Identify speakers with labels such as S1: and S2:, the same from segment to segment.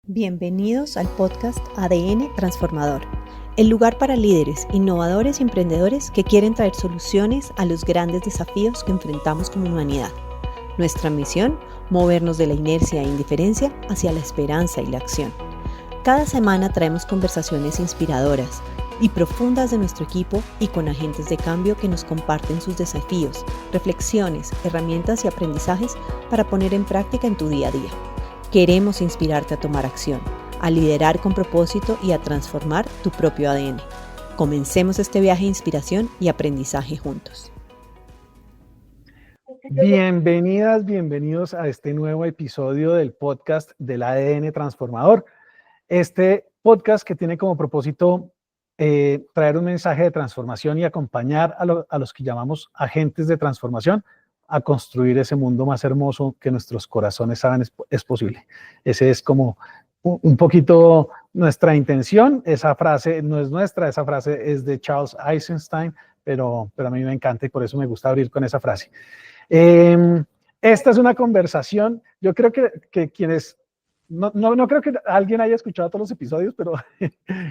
S1: Bienvenidos al podcast ADN Transformador, el lugar para líderes, innovadores y emprendedores que quieren traer soluciones a los grandes desafíos que enfrentamos como humanidad. Nuestra misión, movernos de la inercia e indiferencia hacia la esperanza y la acción. Cada semana traemos conversaciones inspiradoras y profundas de nuestro equipo y con agentes de cambio que nos comparten sus desafíos, reflexiones, herramientas y aprendizajes para poner en práctica en tu día a día. Queremos inspirarte a tomar acción, a liderar con propósito y a transformar tu propio ADN. Comencemos este viaje de inspiración y aprendizaje juntos.
S2: Bienvenidas, bienvenidos a este nuevo episodio del podcast del ADN Transformador. Este podcast que tiene como propósito traer un mensaje de transformación y acompañar a los que llamamos agentes de transformación a construir ese mundo más hermoso que nuestros corazones saben es posible. Ese es como un poquito nuestra intención. Esa frase no es nuestra, esa frase es de Charles Eisenstein, pero a mí me encanta y por eso me gusta abrir con esa frase. Esta es una conversación, yo creo que quienes, no creo que alguien haya escuchado todos los episodios, pero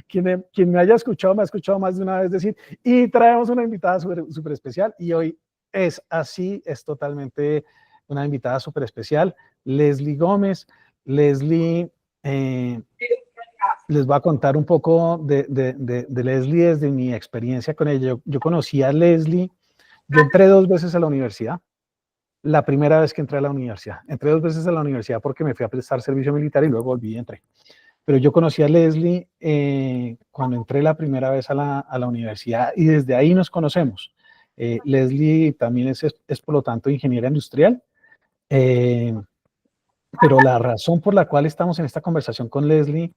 S2: quien me haya escuchado, me ha escuchado más de una vez decir, y traemos una invitada súper especial, y hoy es así, es totalmente una invitada súper especial, Leslie Gómez. Leslie, les voy a contar un poco de Leslie desde mi experiencia con ella. Yo conocí a Leslie, yo entré 2 veces a la universidad. La primera vez que entré a la universidad. Entré 2 veces a la universidad porque me fui a prestar servicio militar y luego volví y entré. Pero yo conocí a Leslie cuando entré la primera vez a la universidad y desde ahí nos conocemos. Leslie también es por lo tanto ingeniera industrial. Pero la razón por la cual estamos en esta conversación con Leslie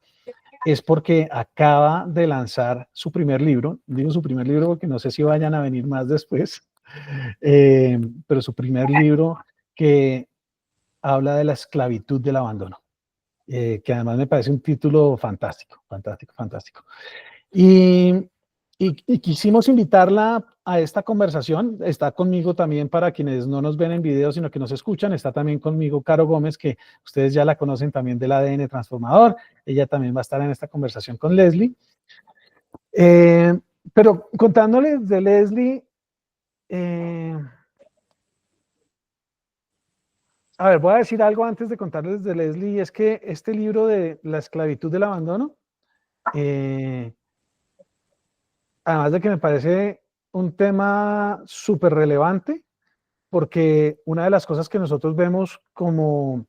S2: es porque acaba de lanzar su primer libro. Digo su primer libro porque no sé si vayan a venir más después. Pero su primer libro que habla de la esclavitud del abandono, que además me parece un título fantástico. Y quisimos invitarla a esta conversación. Está conmigo también, para quienes no nos ven en video, sino que nos escuchan, está también conmigo Caro Gómez, que ustedes ya la conocen también del ADN Transformador. Ella también va a estar en esta conversación con Leslie. Pero contándoles de Leslie, a ver, voy a decir algo antes de contarles de Leslie, y es que este libro de La esclavitud del abandono, además de que me parece un tema súper relevante, porque una de las cosas que nosotros vemos como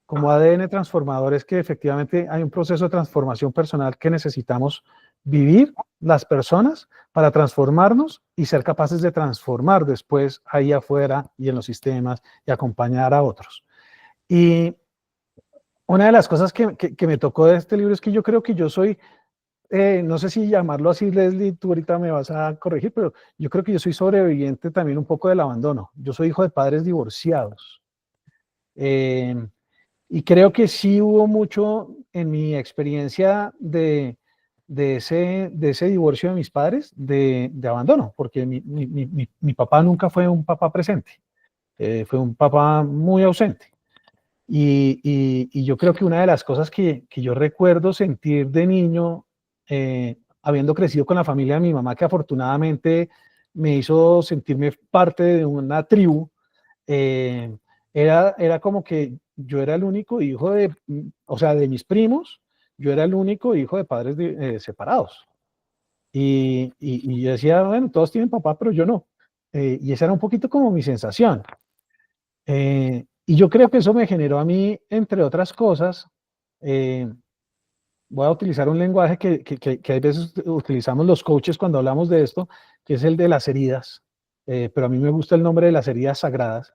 S2: ADN transformador es que efectivamente hay un proceso de transformación personal que necesitamos vivir las personas para transformarnos y ser capaces de transformar después ahí afuera y en los sistemas y acompañar a otros. Y una de las cosas que me tocó de este libro es que yo creo que yo soy, no sé si llamarlo así, Leslie, tú ahorita me vas a corregir, pero yo creo que yo soy sobreviviente también un poco del abandono. Yo soy hijo de padres divorciados. Y creo que sí hubo mucho en mi experiencia de ese divorcio de mis padres, de abandono, porque mi papá nunca fue un papá presente, fue un papá muy ausente. Y yo creo que una de las cosas que yo recuerdo sentir de niño, habiendo crecido con la familia de mi mamá, que afortunadamente me hizo sentirme parte de una tribu, era como que yo era el único hijo o sea, de mis primos, yo era el único hijo de padres separados. Y yo decía, bueno, todos tienen papá, pero yo no. Y esa era un poquito como mi sensación. Y yo creo que eso me generó a mí, entre otras cosas, voy a utilizar un lenguaje que a veces utilizamos los coaches cuando hablamos de esto, que es el de las heridas, pero a mí me gusta el nombre de las heridas sagradas.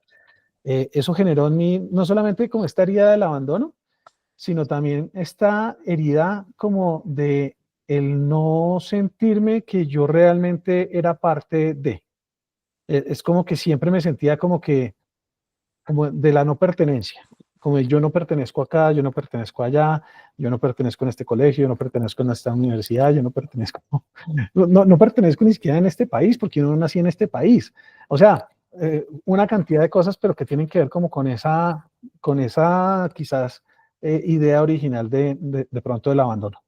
S2: Eso generó en mí no solamente como esta herida del abandono, sino también esta herida como de el no sentirme que yo realmente era parte de. Es como que siempre me sentía como de la no pertenencia, como yo no pertenezco acá, yo no pertenezco allá, yo no pertenezco en este colegio, yo no pertenezco en esta universidad, yo no pertenezco, no pertenezco ni siquiera en este país, porque yo no nací en este país. O sea, una cantidad de cosas, pero que tienen que ver como con esa quizás idea original de pronto del abandono.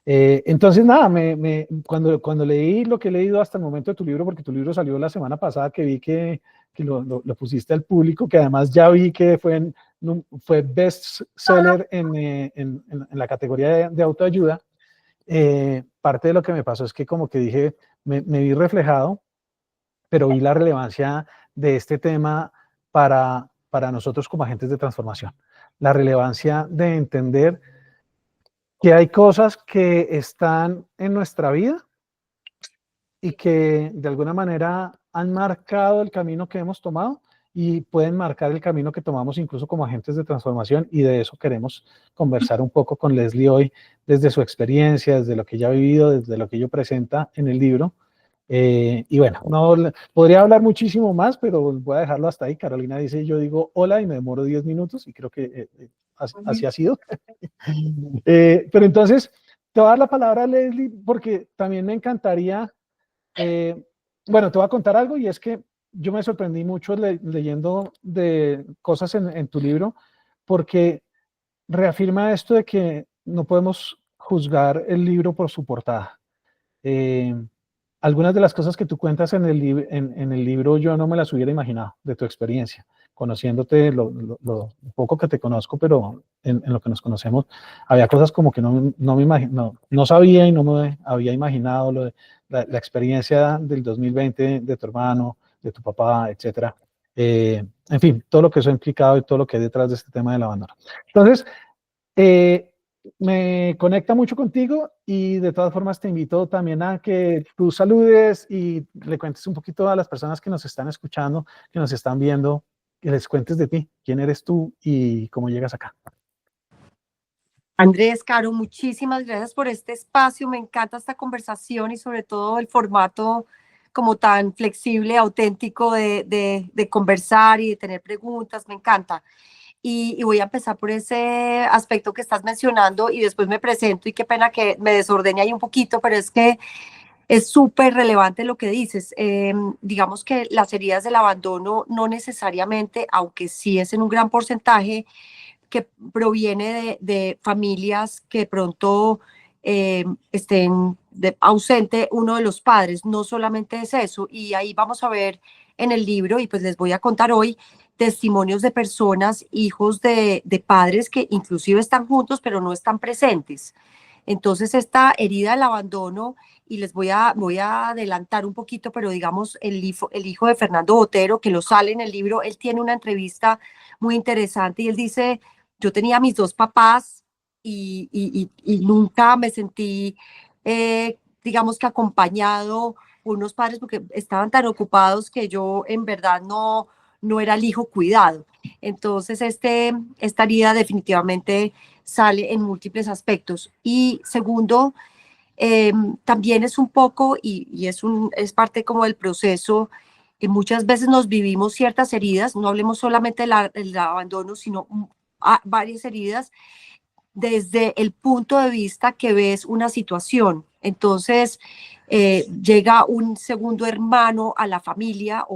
S2: Entonces, nada, cuando leí lo que he leído hasta el momento de tu libro, porque tu libro salió la semana pasada, que vi que lo pusiste al público, que además ya vi que fue best seller en la categoría de autoayuda, parte de lo que me pasó es que como que dije, me vi reflejado, pero vi la relevancia de este tema para nosotros como agentes de transformación. La relevancia de entender que hay cosas que están en nuestra vida y que de alguna manera han marcado el camino que hemos tomado y pueden marcar el camino que tomamos incluso como agentes de transformación, y de eso queremos conversar un poco con Leslie hoy, desde su experiencia, desde lo que ella ha vivido, desde lo que ella presenta en el libro. Y bueno, podría hablar muchísimo más, pero voy a dejarlo hasta ahí. Carolina dice, yo digo hola y me demoro 10 minutos y creo que así ha sido. Pero entonces, te voy a dar la palabra a Leslie porque también me encantaría, bueno, te voy a contar algo, y es que yo me sorprendí mucho leyendo de cosas en tu libro, porque reafirma esto de que no podemos juzgar el libro por su portada. Algunas de las cosas que tú cuentas en el libro yo no me las hubiera imaginado de tu experiencia, conociéndote lo poco que te conozco, pero en lo que nos conocemos, había cosas como que no me imagino, no sabía y no me había imaginado la experiencia del 2020 de tu hermano, de tu papá, etcétera. En fin, todo lo que eso ha implicado y todo lo que hay detrás de este tema del abandono. Entonces, me conecta mucho contigo, y de todas formas te invito también a que tú saludes y le cuentes un poquito a las personas que nos están escuchando, que nos están viendo, que les cuentes de ti, quién eres tú y cómo llegas acá.
S3: Andrés, Caro, muchísimas gracias por este espacio. Me encanta esta conversación y sobre todo el formato como tan flexible, auténtico de conversar y de tener preguntas. Me encanta. Y voy a empezar por ese aspecto que estás mencionando y después me presento, y qué pena que me desordene ahí un poquito, pero es que es súper relevante lo que dices. Digamos que las heridas del abandono no necesariamente, aunque sí es en un gran porcentaje, que proviene de familias que de pronto estén ausente uno de los padres. No solamente es eso, y ahí vamos a ver en el libro, y pues les voy a contar hoy testimonios de personas, hijos de padres que inclusive están juntos pero no están presentes. Entonces esta herida del abandono, y les voy a adelantar un poquito, pero digamos el hijo de Fernando Botero, que lo sale en el libro, él tiene una entrevista muy interesante y él dice: yo tenía mis dos papás y nunca me sentí, digamos que acompañado por unos padres, porque estaban tan ocupados que yo en verdad no era el hijo cuidado. Entonces esta herida definitivamente sale en múltiples aspectos. Y segundo, también es un poco, y es parte como del proceso, que muchas veces nos vivimos ciertas heridas, no hablemos solamente del abandono, sino varias heridas desde el punto de vista que ves una situación. Entonces, llega un segundo hermano a la familia o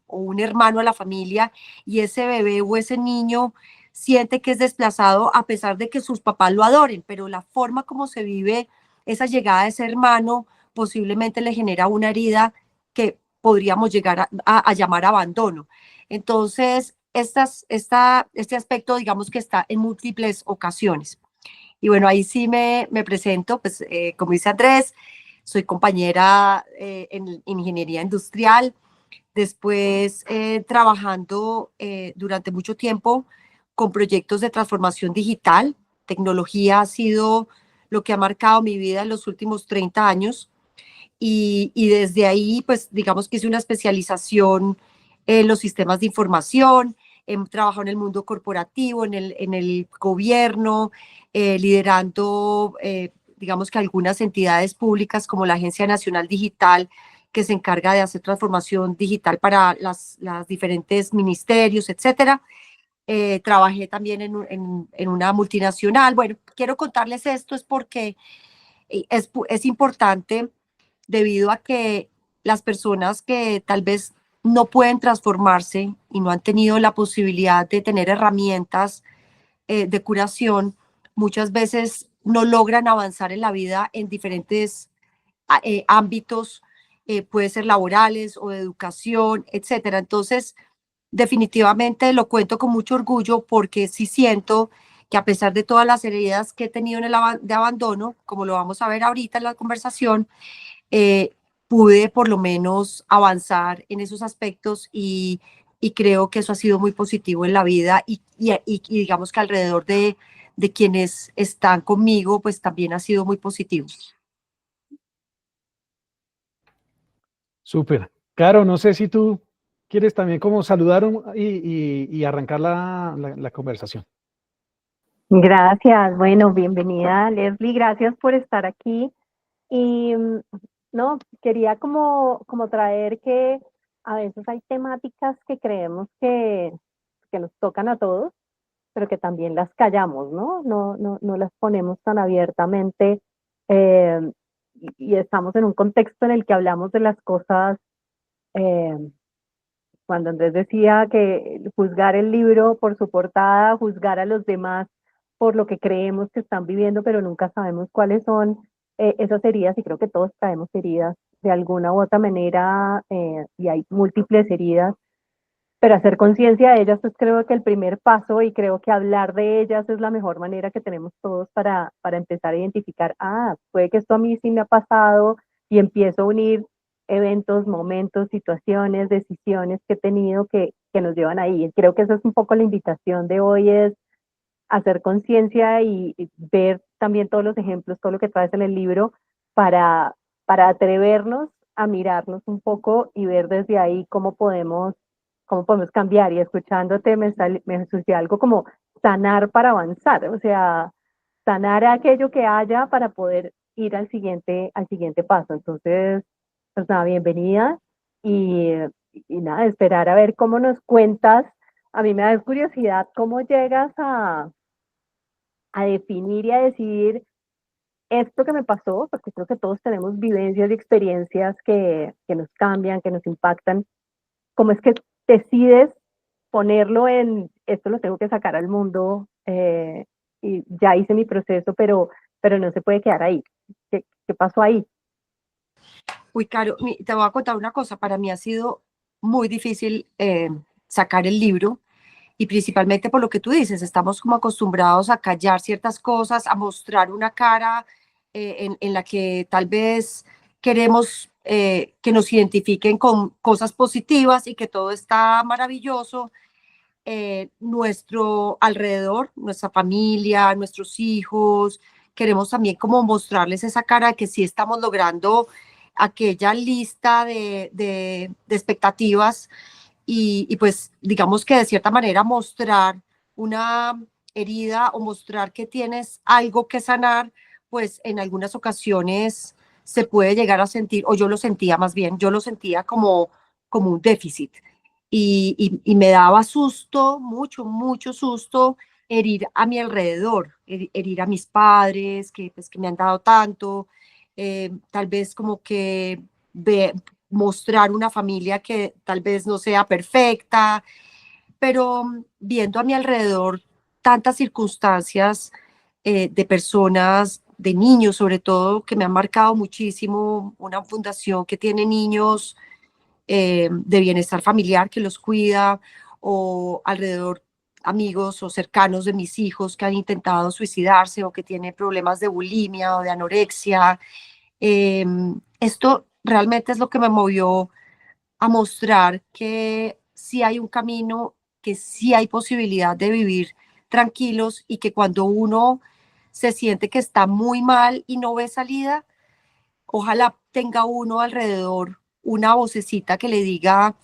S3: un hermano a la familia, y ese bebé o ese niño siente que es desplazado a pesar de que sus papás lo adoren, pero la forma como se vive esa llegada de ese hermano posiblemente le genera una herida que podríamos llegar a llamar abandono. Entonces, este aspecto, digamos que está en múltiples ocasiones. Y bueno, ahí sí me presento, pues como dice Andrés, soy compañera en ingeniería industrial, después trabajando durante mucho tiempo con proyectos de transformación digital. Tecnología ha sido lo que ha marcado mi vida en los últimos 30 años. Y desde ahí, pues digamos que hice una especialización en los sistemas de información, he trabajado en el mundo corporativo, en el gobierno, liderando, digamos que algunas entidades públicas como la Agencia Nacional Digital, que se encarga de hacer transformación digital para los diferentes ministerios, etcétera. Trabajé también en una multinacional. Bueno, quiero contarles esto es porque es importante, debido a que las personas que tal vez no pueden transformarse y no han tenido la posibilidad de tener herramientas de curación muchas veces no logran avanzar en la vida en diferentes ámbitos, puede ser laborales o de educación, etcétera. Entonces, definitivamente lo cuento con mucho orgullo porque sí siento que a pesar de todas las heridas que he tenido en el de abandono, como lo vamos a ver ahorita en la conversación, pude por lo menos avanzar en esos aspectos y creo que eso ha sido muy positivo en la vida y digamos que alrededor de quienes están conmigo, pues también ha sido muy positivo.
S2: Súper. Caro, no sé si tú quieres también como saludar y arrancar la conversación.
S1: Gracias, bueno, bienvenida Leslie, gracias por estar aquí. Y no, quería como traer que a veces hay temáticas que creemos que nos tocan a todos, pero que también las callamos, ¿no? No las ponemos tan abiertamente eh, y estamos en un contexto en el que hablamos de las cosas. eh, Cuando Andrés decía que juzgar el libro por su portada, juzgar a los demás por lo que creemos que están viviendo, pero nunca sabemos cuáles son esas heridas, y creo que todos traemos heridas de alguna u otra manera, y hay múltiples heridas, pero hacer conciencia de ellas es creo que el primer paso, y creo que hablar de ellas es la mejor manera que tenemos todos para empezar a identificar, puede que esto a mí sí me ha pasado, y empiezo a unir eventos, momentos, situaciones, decisiones que he tenido que nos llevan ahí. Creo que esa es un poco la invitación de hoy, es hacer conciencia y ver también todos los ejemplos, todo lo que traes en el libro, para atrevernos a mirarnos un poco y ver desde ahí cómo podemos cambiar. Y escuchándote me surgió algo como sanar para avanzar, o sea, sanar aquello que haya para poder ir al siguiente paso. Entonces, pues nada, bienvenida y, y nada, esperar a ver cómo nos cuentas. A mí me da curiosidad cómo llegas a definir y a decidir esto que me pasó, porque creo que todos tenemos vivencias y experiencias que nos cambian, que nos impactan. ¿Cómo es que decides ponerlo en esto lo tengo que sacar al mundo, y ya hice mi proceso, pero no se puede quedar ahí? ¿Qué pasó ahí?
S3: Uy, Caro, te voy a contar una cosa. Para mí ha sido muy difícil sacar el libro y principalmente por lo que tú dices, estamos como acostumbrados a callar ciertas cosas, a mostrar una cara en la que tal vez queremos que nos identifiquen con cosas positivas y que todo está maravilloso. Nuestro alrededor, nuestra familia, nuestros hijos, queremos también como mostrarles esa cara de que sí estamos logrando aquella lista de expectativas y pues digamos que de cierta manera mostrar una herida o mostrar que tienes algo que sanar, pues en algunas ocasiones se puede llegar a sentir, o yo lo sentía más bien, yo lo sentía como un déficit y me daba susto, mucho susto herir a mi alrededor, herir a mis padres pues, que me han dado tanto, tal vez como que mostrar una familia que tal vez no sea perfecta, pero viendo a mi alrededor tantas circunstancias de personas, de niños sobre todo, que me han marcado muchísimo, una fundación que tiene niños de bienestar familiar que los cuida, o alrededor amigos o cercanos de mis hijos que han intentado suicidarse o que tienen problemas de bulimia o de anorexia. Esto realmente es lo que me movió a mostrar que sí hay un camino, que sí hay posibilidad de vivir tranquilos y que cuando uno se siente que está muy mal y no ve salida, ojalá tenga uno alrededor una vocecita que le diga,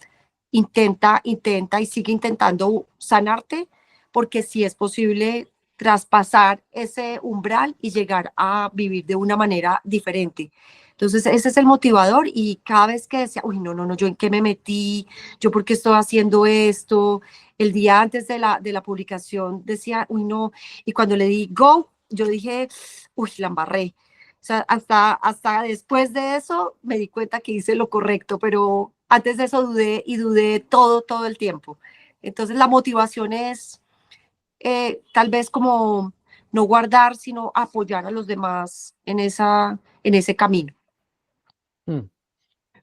S3: intenta y sigue intentando sanarte, porque sí es posible traspasar ese umbral y llegar a vivir de una manera diferente. Entonces, ese es el motivador y cada vez que decía, uy, no, ¿yo en qué me metí? ¿Yo por qué estoy haciendo esto? El día antes de la publicación decía, uy, no. Y cuando le di go, yo dije, uy, la embarré. O sea, hasta después de eso me di cuenta que hice lo correcto, pero antes de eso dudé y dudé todo el tiempo. Entonces la motivación es tal vez como no guardar, sino apoyar a los demás en ese camino.
S2: Mm.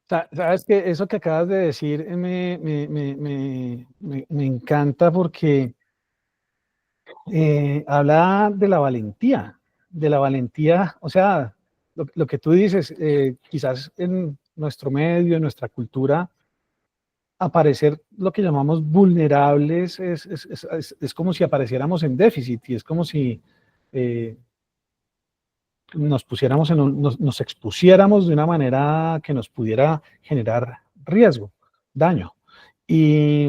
S2: Sabes que eso que acabas de decir me encanta porque habla de la valentía, o sea, lo que tú dices, quizás en nuestro medio, en nuestra cultura, aparecer lo que llamamos vulnerables es como si apareciéramos en déficit y es como si eh, nos pusiéramos nos expusiéramos de una manera que nos pudiera generar riesgo, daño. Y,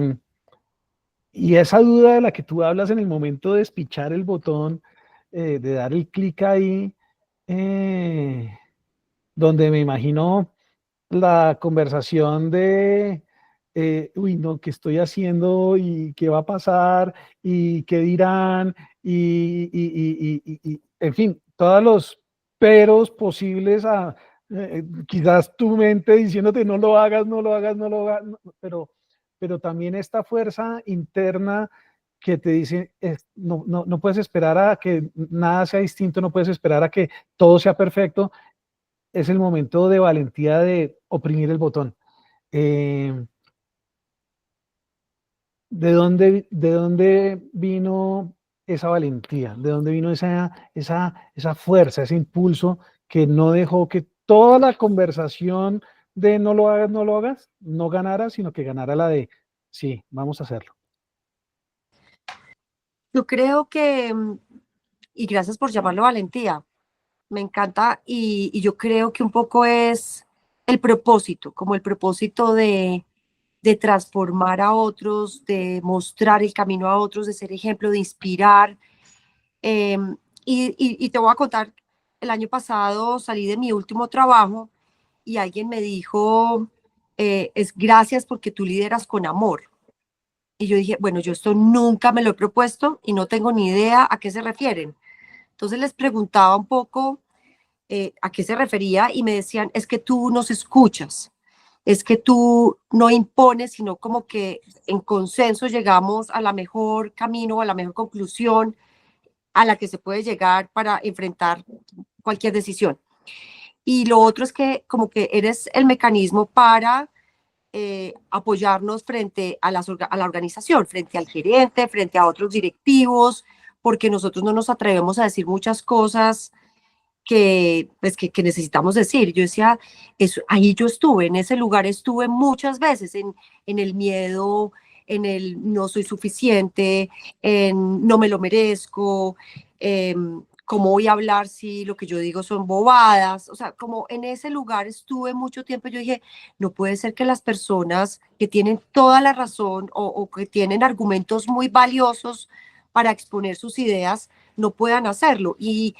S2: y esa duda de la que tú hablas en el momento de despichar el botón, de dar el clic ahí, eh, donde me imagino la conversación de, uy, no, ¿qué estoy haciendo? ¿Y qué va a pasar? ¿Y qué dirán? En fin, todos los peros posibles a quizás tu mente diciéndote no lo hagas, no lo hagas, no lo hagas, pero también esta fuerza interna que te dice, no puedes esperar a que nada sea distinto, no puedes esperar a que todo sea perfecto, es el momento de valentía de oprimir el botón. Eh, de dónde vino esa valentía? ¿De dónde vino esa fuerza, ese impulso que no dejó que toda la conversación de no lo hagas, no ganara, sino que ganara la de sí, vamos a hacerlo?
S3: Yo creo que, y gracias por llamarlo valentía, me encanta y yo creo que un poco es el propósito, como el propósito de transformar a otros, de mostrar el camino a otros, de ser ejemplo, de inspirar. Eh, y te voy a contar, el año pasado salí de mi último trabajo y alguien me dijo, es gracias porque tú lideras con amor. Y yo dije, bueno, yo esto nunca me lo he propuesto y no tengo ni idea a qué se refieren. Entonces les preguntaba un poco a qué se refería y me decían, es que tú nos escuchas, es que tú no impones, sino como que en consenso llegamos a la mejor camino, a la mejor conclusión a la que se puede llegar para enfrentar cualquier decisión. Y lo otro es que como que eres el mecanismo para apoyarnos frente a la organización, frente al gerente, frente a otros directivos, porque nosotros no nos atrevemos a decir muchas cosas pues, que necesitamos decir. Yo decía, eso, ahí yo estuve, en ese lugar estuve muchas veces, en el miedo, en el no soy suficiente, en no me lo merezco, cómo voy a hablar si lo que yo digo son bobadas, o sea, como en ese lugar estuve mucho tiempo, yo dije, no puede ser que las personas que tienen toda la razón o que tienen argumentos muy valiosos para exponer sus ideas no puedan hacerlo. Y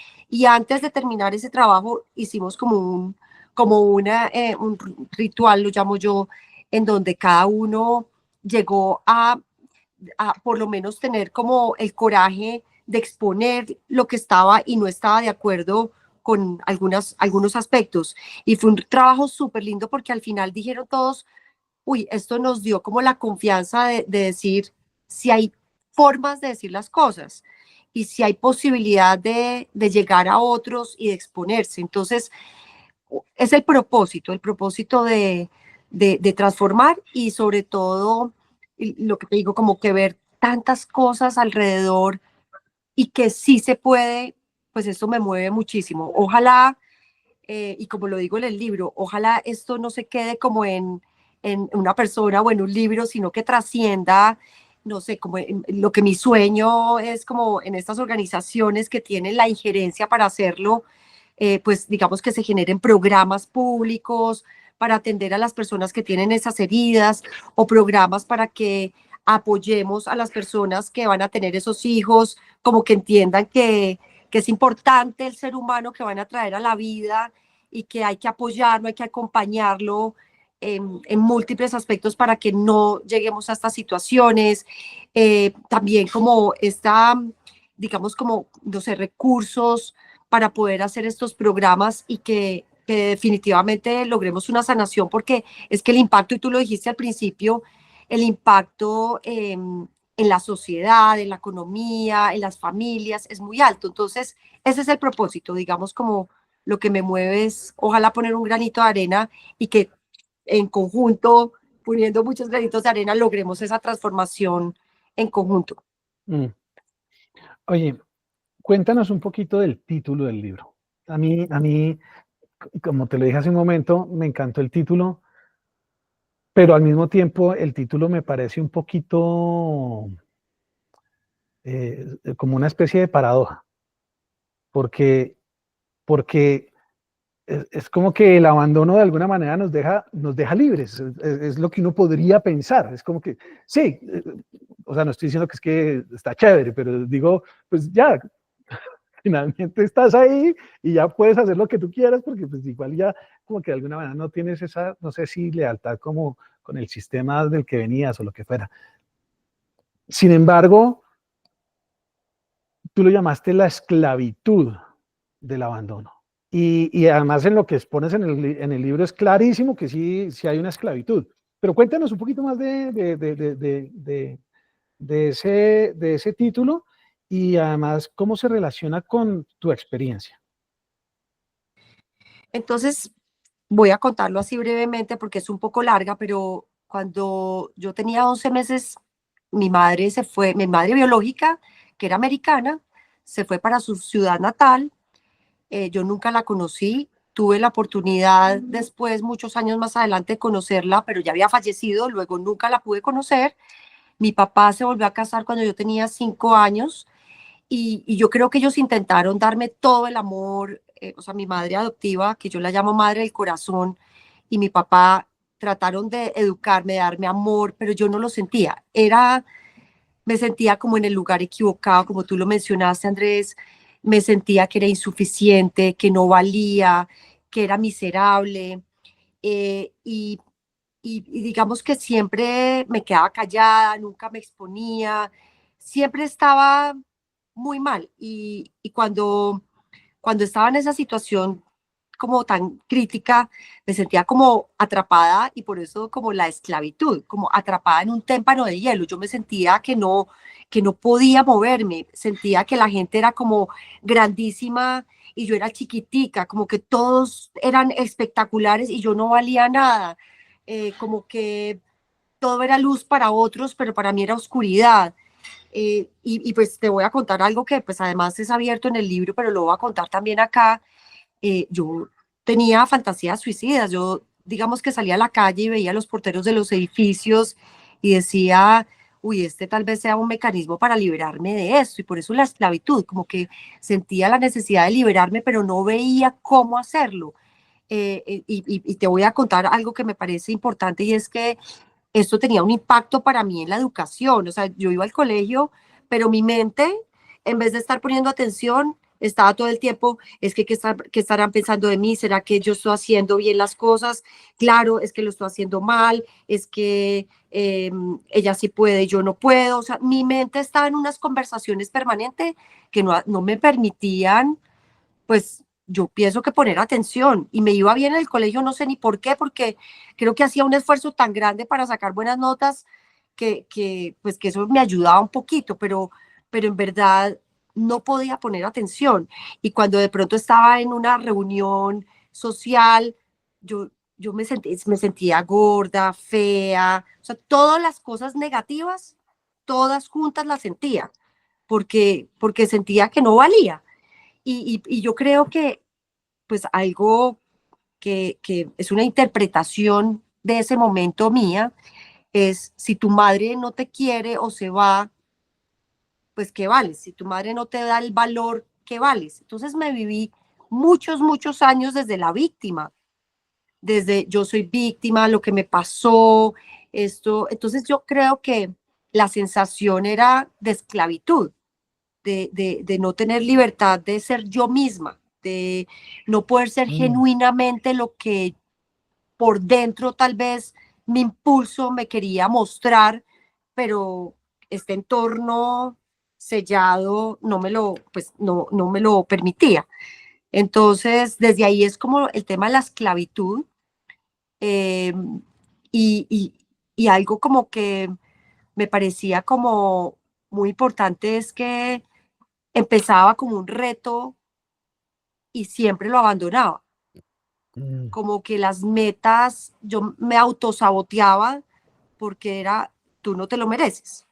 S3: antes de terminar ese trabajo hicimos un ritual, lo llamo yo, en donde cada uno llegó a por lo menos tener como el coraje de exponer lo que estaba y no estaba de acuerdo con algunos aspectos. Y fue un trabajo súper lindo porque al final dijeron todos, uy, esto nos dio como la confianza de decir si hay formas de decir las cosas y si hay posibilidad de llegar a otros y de exponerse. Entonces, es el propósito de transformar y sobre todo, lo que te digo, como que ver tantas cosas alrededor y que sí se puede, pues eso me mueve muchísimo. Ojalá, y como lo digo en el libro, ojalá esto no se quede como en una persona o en un libro, sino que trascienda, no sé, como lo que mi sueño es como en estas organizaciones que tienen la injerencia para hacerlo, pues digamos que se generen programas públicos para atender a las personas que tienen esas heridas o programas para que apoyemos a las personas que van a tener esos hijos, como que entiendan que es importante el ser humano que van a traer a la vida y que hay que apoyarlo, hay que acompañarlo en múltiples aspectos para que no lleguemos a estas situaciones. También como digamos como, no sé, recursos para poder hacer estos programas y que definitivamente logremos una sanación, porque es que el impacto, y tú lo dijiste al principio, el impacto en la sociedad, en la economía, en las familias, es muy alto. Entonces, ese es el propósito, digamos, como lo que me mueve es ojalá poner un granito de arena y que en conjunto, poniendo muchos granitos de arena, logremos esa transformación en conjunto.
S2: Mm. Oye, cuéntanos un poquito del título del libro. A mí, como te lo dije hace un momento, me encantó el título, pero al mismo tiempo el título me parece un poquito como una especie de paradoja, porque, porque es como que el abandono de alguna manera nos deja libres, es lo que uno podría pensar, es como que, sí, o sea, no estoy diciendo que es que está chévere, pero digo, pues ya, finalmente estás ahí y ya puedes hacer lo que tú quieras, porque pues igual ya como que de alguna manera no tienes esa, no sé si lealtad como con el sistema del que venías o lo que fuera. Sin embargo, tú lo llamaste la esclavitud del abandono. Y además en lo que expones en el libro es clarísimo que sí, sí hay una esclavitud. Pero cuéntanos un poquito más de ese título y además cómo se relaciona con tu experiencia.
S3: Entonces, voy a contarlo así brevemente porque es un poco larga, pero cuando yo tenía 11 meses, mi madre se fue, mi madre biológica, que era americana, se fue para su ciudad natal. Yo nunca la conocí. Tuve la oportunidad después, muchos años más adelante, de conocerla, pero ya había fallecido, luego nunca la pude conocer. Mi papá se volvió a casar cuando yo tenía 5 años y yo creo que ellos intentaron darme todo el amor, o sea, mi madre adoptiva, que yo la llamo madre del corazón, y mi papá trataron de educarme, de darme amor, pero yo no lo sentía. Me sentía como en el lugar equivocado, como tú lo mencionaste, Andrés. Me sentía que era insuficiente, que no valía, que era miserable. eh, y, y digamos que siempre me quedaba callada, nunca me exponía, siempre estaba muy mal. Y cuando estaba en esa situación como tan crítica, me sentía como atrapada y por eso como la esclavitud, como atrapada en un témpano de hielo. Yo me sentía que no podía moverme, sentía que la gente era como grandísima y yo era chiquitica, como que todos eran espectaculares y yo no valía nada, como que todo era luz para otros, pero para mí era oscuridad. Pues te voy a contar algo que pues además es abierto en el libro, pero lo voy a contar también acá. Yo tenía fantasías suicidas. Yo, digamos que salía a la calle y veía a los porteros de los edificios y decía, uy, este tal vez sea un mecanismo para liberarme de esto. Y por eso la esclavitud, como que sentía la necesidad de liberarme, pero no veía cómo hacerlo. Y te voy a contar algo que me parece importante y es que esto tenía un impacto para mí en la educación. O sea, yo iba al colegio, pero mi mente, en vez de estar poniendo atención, estaba todo el tiempo, es que ¿qué estarán pensando de mí? ¿Será que yo estoy haciendo bien las cosas? Claro, es que lo estoy haciendo mal, es que ella sí puede, yo no puedo. O sea, mi mente estaba en unas conversaciones permanentes que no me permitían, pues yo pienso que poner atención y me iba bien en el colegio, no sé ni por qué, porque creo que hacía un esfuerzo tan grande para sacar buenas notas pues que eso me ayudaba un poquito, pero en verdad no podía poner atención. Y cuando de pronto estaba en una reunión social, yo me sentía gorda, fea, o sea, todas las cosas negativas, todas juntas las sentía, porque sentía que no valía. Y yo creo que pues algo que es una interpretación de ese momento mía es si tu madre no te quiere o se va, pues ¿qué vales? Si tu madre no te da el valor, ¿qué vales? Entonces me viví muchos, muchos años desde la víctima, desde yo soy víctima, lo que me pasó, esto. Entonces yo creo que la sensación era de esclavitud, de no tener libertad de ser yo misma, de no poder ser
S2: Mm.
S3: genuinamente lo que por dentro tal vez mi impulso me quería mostrar, pero este entorno sellado pues no me lo permitía. Entonces, desde ahí es como el tema de la esclavitud, eh, y, y, y algo como que me parecía como muy importante es que empezaba como un reto y siempre lo abandonaba.
S2: Mm,
S3: Como que las metas, yo me autosaboteaba porque era, tú no te lo mereces,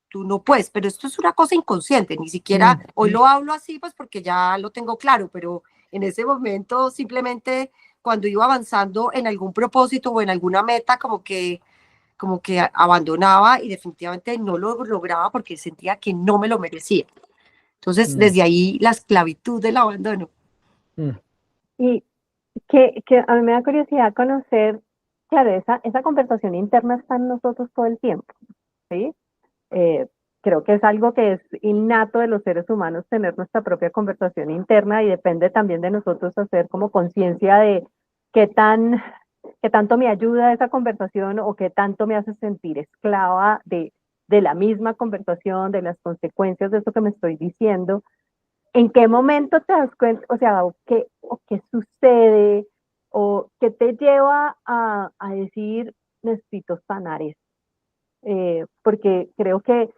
S3: tú no puedes, pero esto es una cosa inconsciente, ni siquiera,
S2: mm,
S3: hoy lo hablo así pues porque ya lo tengo claro, pero en ese momento simplemente cuando iba avanzando en algún propósito o en alguna meta, como que abandonaba y definitivamente no lo lograba porque sentía que no me lo merecía. Entonces,
S2: mm,
S3: desde ahí la esclavitud del abandono.
S2: mm.
S1: Y que a mí me da curiosidad conocer, claro, esa conversación interna está en nosotros todo el tiempo, ¿sí? Eh, Creo que es algo que es innato de los seres humanos tener nuestra propia conversación interna y depende también de nosotros hacer como conciencia de qué tan, qué tanto me ayuda esa conversación o qué tanto me hace sentir esclava de la misma conversación, de las consecuencias de eso que me estoy diciendo. ¿En qué momento te das cuenta, o sea, o qué sucede, o qué te lleva a decir, necesito sanar esto? Porque creo que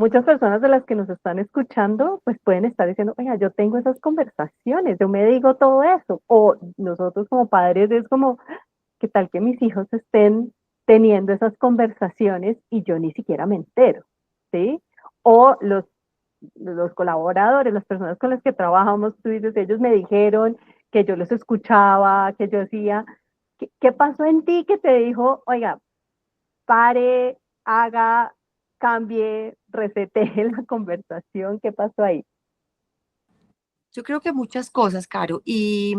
S1: muchas personas de las que nos están escuchando, pues pueden estar diciendo, oiga, yo tengo esas conversaciones, yo me digo todo eso, o nosotros como padres es como, ¿qué tal que mis hijos estén teniendo esas conversaciones y yo ni siquiera me entero? ¿Sí? O los colaboradores, las personas con las que trabajamos, tú dices, ellos me dijeron que yo los escuchaba, que yo hacía, ¿qué pasó en ti que te dijo, oiga, pare, haga, cambie, resetee la conversación? ¿Qué pasó ahí?
S3: Yo creo que muchas cosas, Caro, y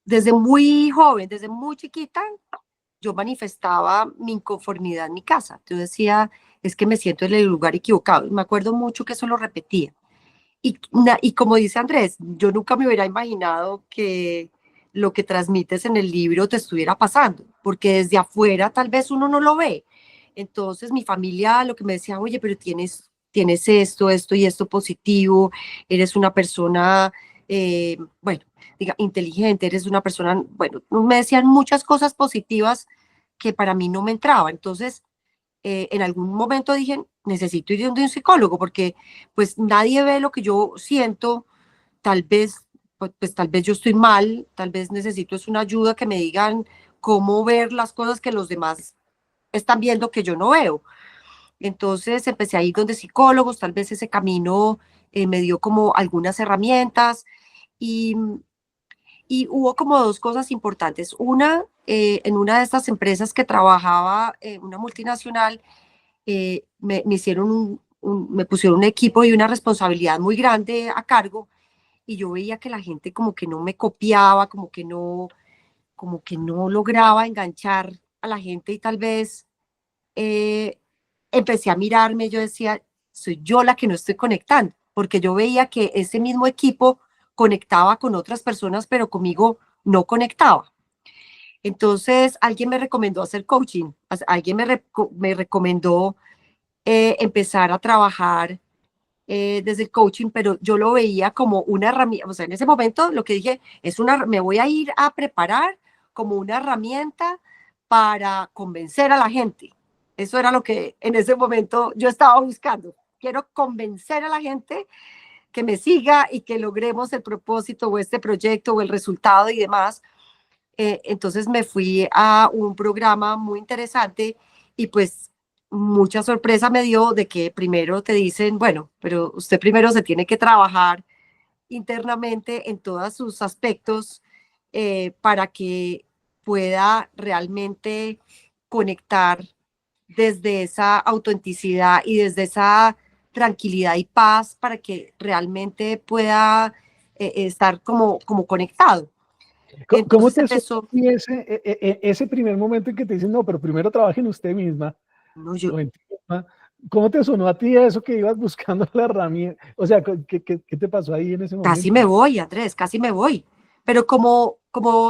S3: desde muy joven, desde muy chiquita, yo manifestaba mi inconformidad en mi casa. Yo decía, es que me siento en el lugar equivocado. Y me acuerdo mucho que eso lo repetía. Y como dice Andrés, yo nunca me hubiera imaginado que lo que transmites en el libro te estuviera pasando, porque desde afuera tal vez uno no lo ve. Entonces mi familia lo que me decía, oye, pero tienes esto, esto y esto positivo, eres una persona, bueno, diga, inteligente, eres una persona, bueno, me decían muchas cosas positivas que para mí no me entraban. Entonces, en algún momento dije, necesito ir donde un psicólogo porque pues nadie ve lo que yo siento, tal vez, pues, tal vez yo estoy mal, tal vez necesito es una ayuda que me digan cómo ver las cosas que los demás están viendo que yo no veo. Entonces empecé a ir donde psicólogos, tal vez ese camino me dio como algunas herramientas y, y hubo como dos cosas importantes. Una, en una de estas empresas que trabajaba, una multinacional, me hicieron me pusieron un equipo y una responsabilidad muy grande a cargo y yo veía que la gente como que no me copiaba, como que no lograba enganchar a la gente y tal vez eh, empecé a mirarme, yo decía, soy yo la que no estoy conectando, porque yo veía que ese mismo equipo conectaba con otras personas, pero conmigo no conectaba. Entonces, alguien me recomendó hacer coaching, alguien me recomendó empezar a trabajar desde el coaching, pero yo lo veía como una herramienta, o sea, en ese momento lo que dije es me voy a ir a preparar como una herramienta para convencer a la gente. Eso era lo que en ese momento yo estaba buscando. Quiero convencer a la gente que me siga y que logremos el propósito o este proyecto o el resultado y demás. Entonces me fui a un programa muy interesante y pues mucha sorpresa me dio de que primero te dicen, bueno, pero usted primero se tiene que trabajar internamente en todos sus aspectos para que pueda realmente conectar desde esa autenticidad y desde esa tranquilidad y paz para que realmente pueda estar como conectado.
S2: ¿Cómo
S3: Entonces
S2: te suena
S3: empezó,
S2: a ti ese primer momento en que te dicen, no, pero primero trabaje en usted misma
S3: no, yo,
S2: o en ti misma? ¿Cómo te sonó a ti eso que ibas buscando la herramienta? O sea, ¿qué te pasó ahí en ese
S3: casi me
S2: momento?
S3: voy, Andrés, casi me voy. Pero como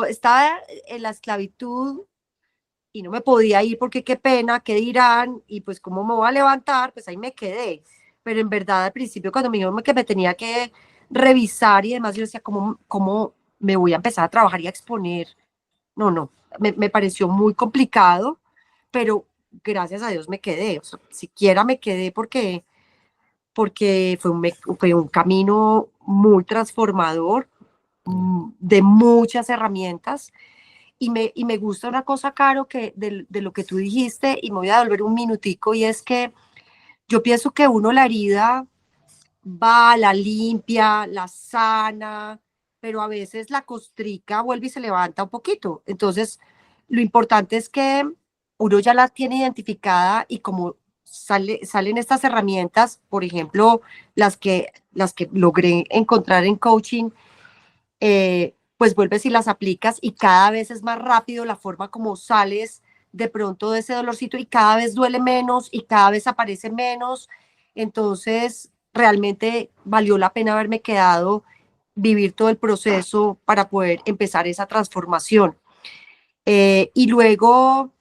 S3: estaba en la esclavitud y no me podía ir porque qué pena, qué dirán, y pues cómo me voy a levantar, pues ahí me quedé. Pero en verdad al principio cuando me dijeron que me tenía que revisar y demás, yo decía, ¿cómo me voy a empezar a trabajar y a exponer? No, me pareció muy complicado, pero gracias a Dios me quedé, o sea, siquiera me quedé porque fue un camino muy transformador, de muchas herramientas. Y me gusta una cosa, Caro, que de lo que tú dijiste, y me voy a devolver un minutico, y es que yo pienso que uno la herida va, la limpia, la sana, pero a veces la costrica vuelve y se levanta un poquito. Entonces, lo importante es que uno ya la tiene identificada y como salen estas herramientas, por ejemplo, las que logré encontrar en coaching, pues vuelves y las aplicas y cada vez es más rápido la forma como sales de pronto de ese dolorcito y cada vez duele menos y cada vez aparece menos. Entonces, realmente valió la pena haberme quedado, vivir todo el proceso para poder empezar esa transformación. Y luego,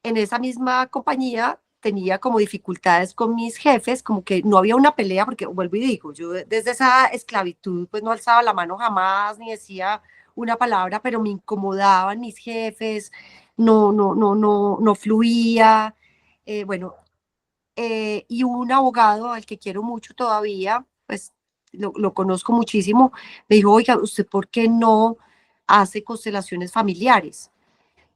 S3: en esa misma compañía, tenía como dificultades con mis jefes, como que no había una pelea, porque vuelvo y digo, yo desde esa esclavitud pues no alzaba la mano jamás, ni decía una palabra, pero me incomodaban mis jefes, no fluía. Bueno, y un abogado al que quiero mucho todavía, pues lo conozco muchísimo, me dijo, oiga, ¿usted por qué no hace constelaciones familiares?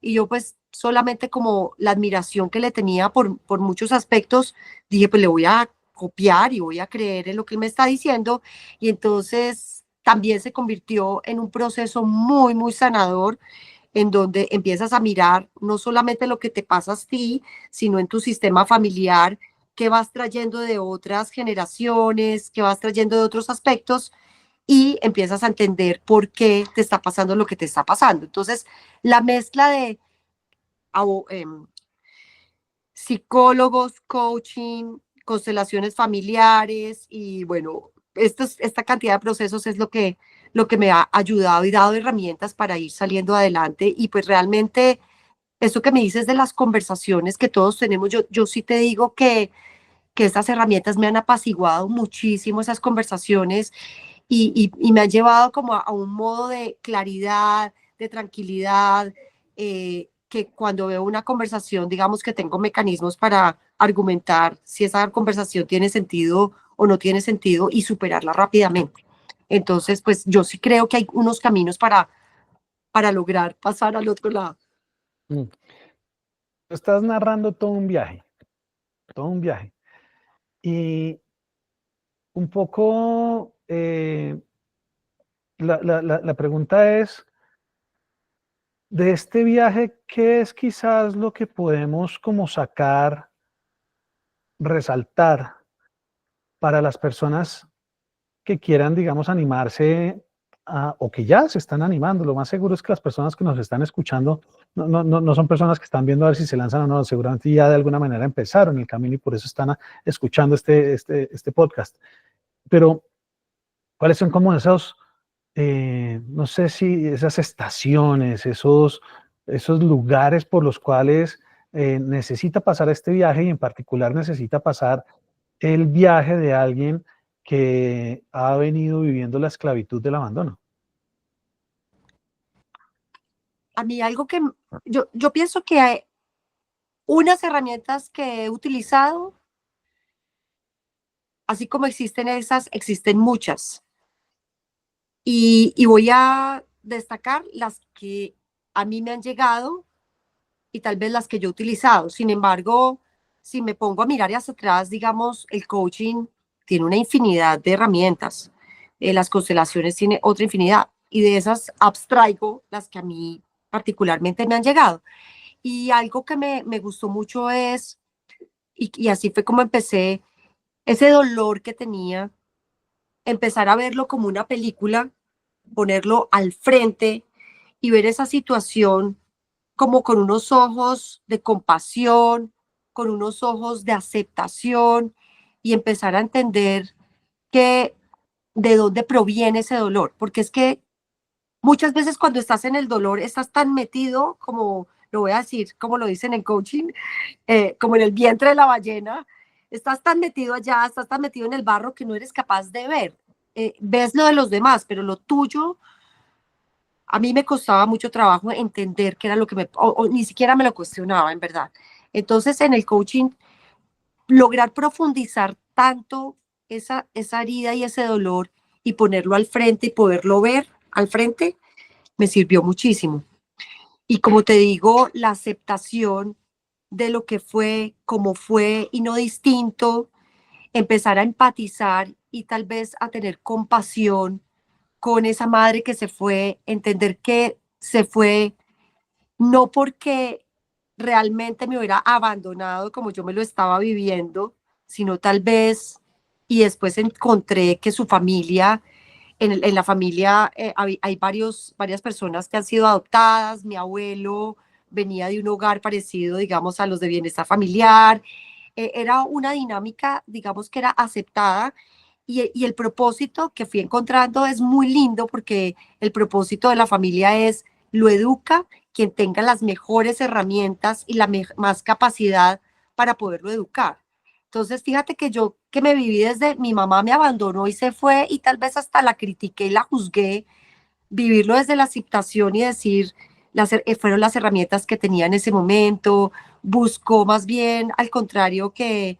S3: Y yo pues solamente como la admiración que le tenía por muchos aspectos, dije pues le voy a copiar y voy a creer en lo que él me está diciendo. Y entonces también se convirtió en un proceso muy, muy sanador, en donde empiezas a mirar no solamente lo que te pasa a ti, sino en tu sistema familiar, qué vas trayendo de otras generaciones, qué vas trayendo de otros aspectos, y empiezas a entender por qué te está pasando lo que te está pasando. Entonces, la mezcla de psicólogos, coaching, constelaciones familiares y bueno, esta cantidad de procesos es lo que me ha ayudado y dado herramientas para ir saliendo adelante. Y pues realmente eso que me dices de las conversaciones que todos tenemos, yo sí te digo que estas herramientas me han apaciguado muchísimo esas conversaciones y me han llevado como a un modo de claridad, de tranquilidad, que cuando veo una conversación, digamos que tengo mecanismos para argumentar si esa conversación tiene sentido o no tiene sentido y superarla rápidamente. Entonces, pues yo sí creo que hay unos caminos para lograr pasar al otro lado.
S2: Mm. Estás narrando todo un viaje, todo un viaje. Y un poco la pregunta es, de este viaje, ¿qué es quizás lo que podemos como sacar, resaltar para las personas que quieran, digamos, animarse o que ya se están animando? Lo más seguro es que las personas que nos están escuchando no son personas que están viendo a ver si se lanzan o no, seguramente ya de alguna manera empezaron el camino y por eso están escuchando este podcast. Pero, ¿cuáles son como esos, no sé si esas estaciones, esos lugares por los cuales necesita pasar este viaje y en particular necesita pasar el viaje de alguien que ha venido viviendo la esclavitud del abandono?
S3: A mí algo que yo pienso que hay unas herramientas que he utilizado, así como existen esas, existen muchas. Y voy a destacar las que a mí me han llegado y tal vez las que yo he utilizado. Sin embargo, si me pongo a mirar hacia atrás, digamos, el coaching tiene una infinidad de herramientas. Las constelaciones tiene otra infinidad. Y de esas abstraigo las que a mí particularmente me han llegado. Y algo que me gustó mucho es, y así fue como empecé, ese dolor que tenía, empezar a verlo como una película, ponerlo al frente y ver esa situación como con unos ojos de compasión, con unos ojos de aceptación y empezar a entender que de dónde proviene ese dolor, porque es que muchas veces cuando estás en el dolor estás tan metido, como lo voy a decir, como lo dicen en coaching, como en el vientre de la ballena, estás tan metido allá, estás tan metido en el barro que no eres capaz de ver. Ves lo de los demás, pero lo tuyo, a mí me costaba mucho trabajo entender qué era lo que o ni siquiera me lo cuestionaba, en verdad. Entonces, en el coaching, lograr profundizar tanto esa herida y ese dolor y ponerlo al frente y poderlo ver al frente, me sirvió muchísimo. Y como te digo, la aceptación de lo que fue, como fue y no distinto, empezar a empatizar y tal vez a tener compasión con esa madre que se fue, entender que se fue no porque realmente me hubiera abandonado como yo me lo estaba viviendo, sino tal vez, y después encontré que su familia, en la familia hay varias personas que han sido adoptadas, mi abuelo venía de un hogar parecido, digamos, a los de bienestar familiar, era una dinámica, digamos, que era aceptada y el propósito que fui encontrando es muy lindo porque el propósito de la familia es lo educa quien tenga las mejores herramientas y la más capacidad para poderlo educar. Entonces, fíjate que yo que me viví desde mi mamá me abandonó y se fue y tal vez hasta la critiqué y la juzgué, vivirlo desde la aceptación y decir, fueron las herramientas que tenía en ese momento, buscó más bien al contrario que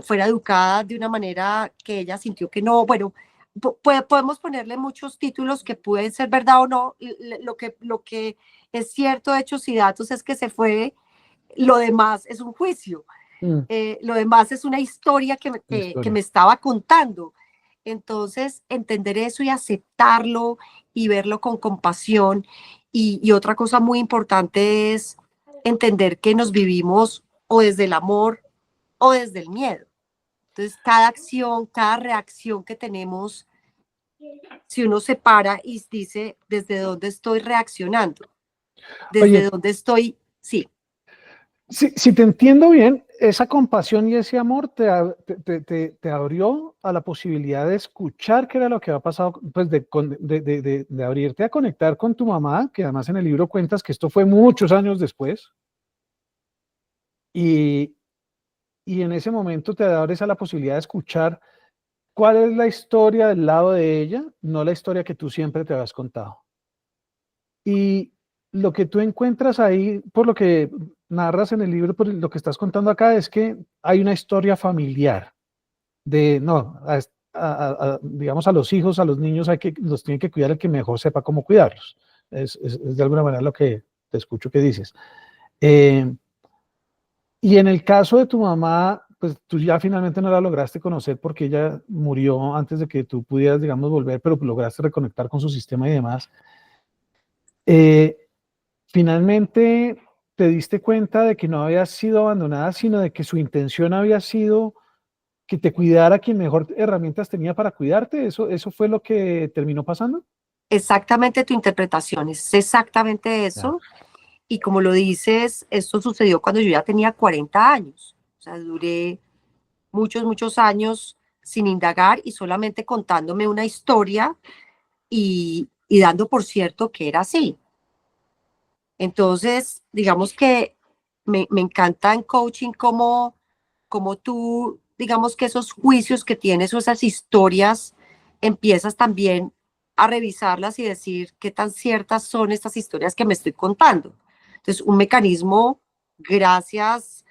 S3: fuera educada de una manera que ella sintió que no, bueno, podemos ponerle muchos títulos que pueden ser verdad o no, lo que es cierto, hechos y datos es que se fue, lo demás es un juicio. Lo demás es una historia que me estaba contando. Entonces, entender eso y aceptarlo y verlo con compasión. Y otra cosa muy importante es entender que nos vivimos o desde el amor o desde el miedo. Entonces, cada acción, cada reacción que tenemos, si uno se para y dice, ¿desde dónde estoy reaccionando? ¿Desde
S2: Oye,
S3: dónde estoy? Sí.
S2: si te entiendo bien, esa compasión y ese amor te abrió a la posibilidad de escuchar qué era lo que había pasado, pues de abrirte a conectar con tu mamá, que además en el libro cuentas que esto fue muchos años después, y, y en ese momento te abres a la posibilidad de escuchar cuál es la historia del lado de ella, no la historia que tú siempre te habías contado. Y lo que tú encuentras ahí, por lo que narras en el libro, por lo que estás contando acá, es que hay una historia familiar de, no, digamos a los hijos, a los niños, los tiene que cuidar el que mejor sepa cómo cuidarlos. Es de alguna manera lo que te escucho que dices. Y en el caso de tu mamá, pues tú ya finalmente no la lograste conocer porque ella murió antes de que tú pudieras, digamos, volver, pero lograste reconectar con su sistema y demás. Eh, Finalmente te diste cuenta de que no habías sido abandonada, sino de que su intención había sido que te cuidara quien mejor herramientas tenía para cuidarte. ¿Eso fue lo que terminó pasando?
S3: Exactamente tu interpretación, es exactamente
S2: Ya.
S3: eso. Y como lo dices, esto sucedió cuando yo ya tenía 40 años. O sea, duré muchos años sin indagar y solamente contándome una historia y dando por cierto que era así. Entonces, digamos que me encanta en coaching como tú, digamos que esos juicios que tienes o esas historias, empiezas también a revisarlas y decir qué tan ciertas son estas historias que me estoy contando. Entonces, un mecanismo, gracias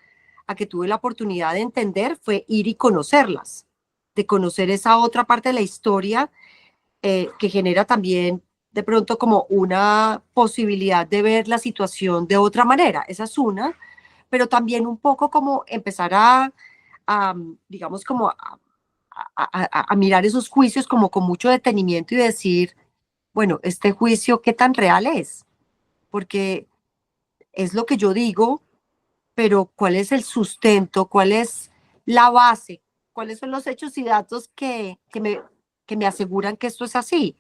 S3: a que tuve la oportunidad de entender, fue ir y conocerlas, de conocer esa otra parte de la historia que genera también de pronto como una posibilidad de ver la situación de otra manera. Esa es una, pero también un poco como empezar digamos, como a mirar esos juicios como con mucho detenimiento y decir, bueno, este juicio, ¿qué tan real es? Porque es lo que yo digo, pero ¿cuál es el sustento? ¿Cuál es la base? ¿Cuáles son los hechos y datos que me aseguran que esto es así?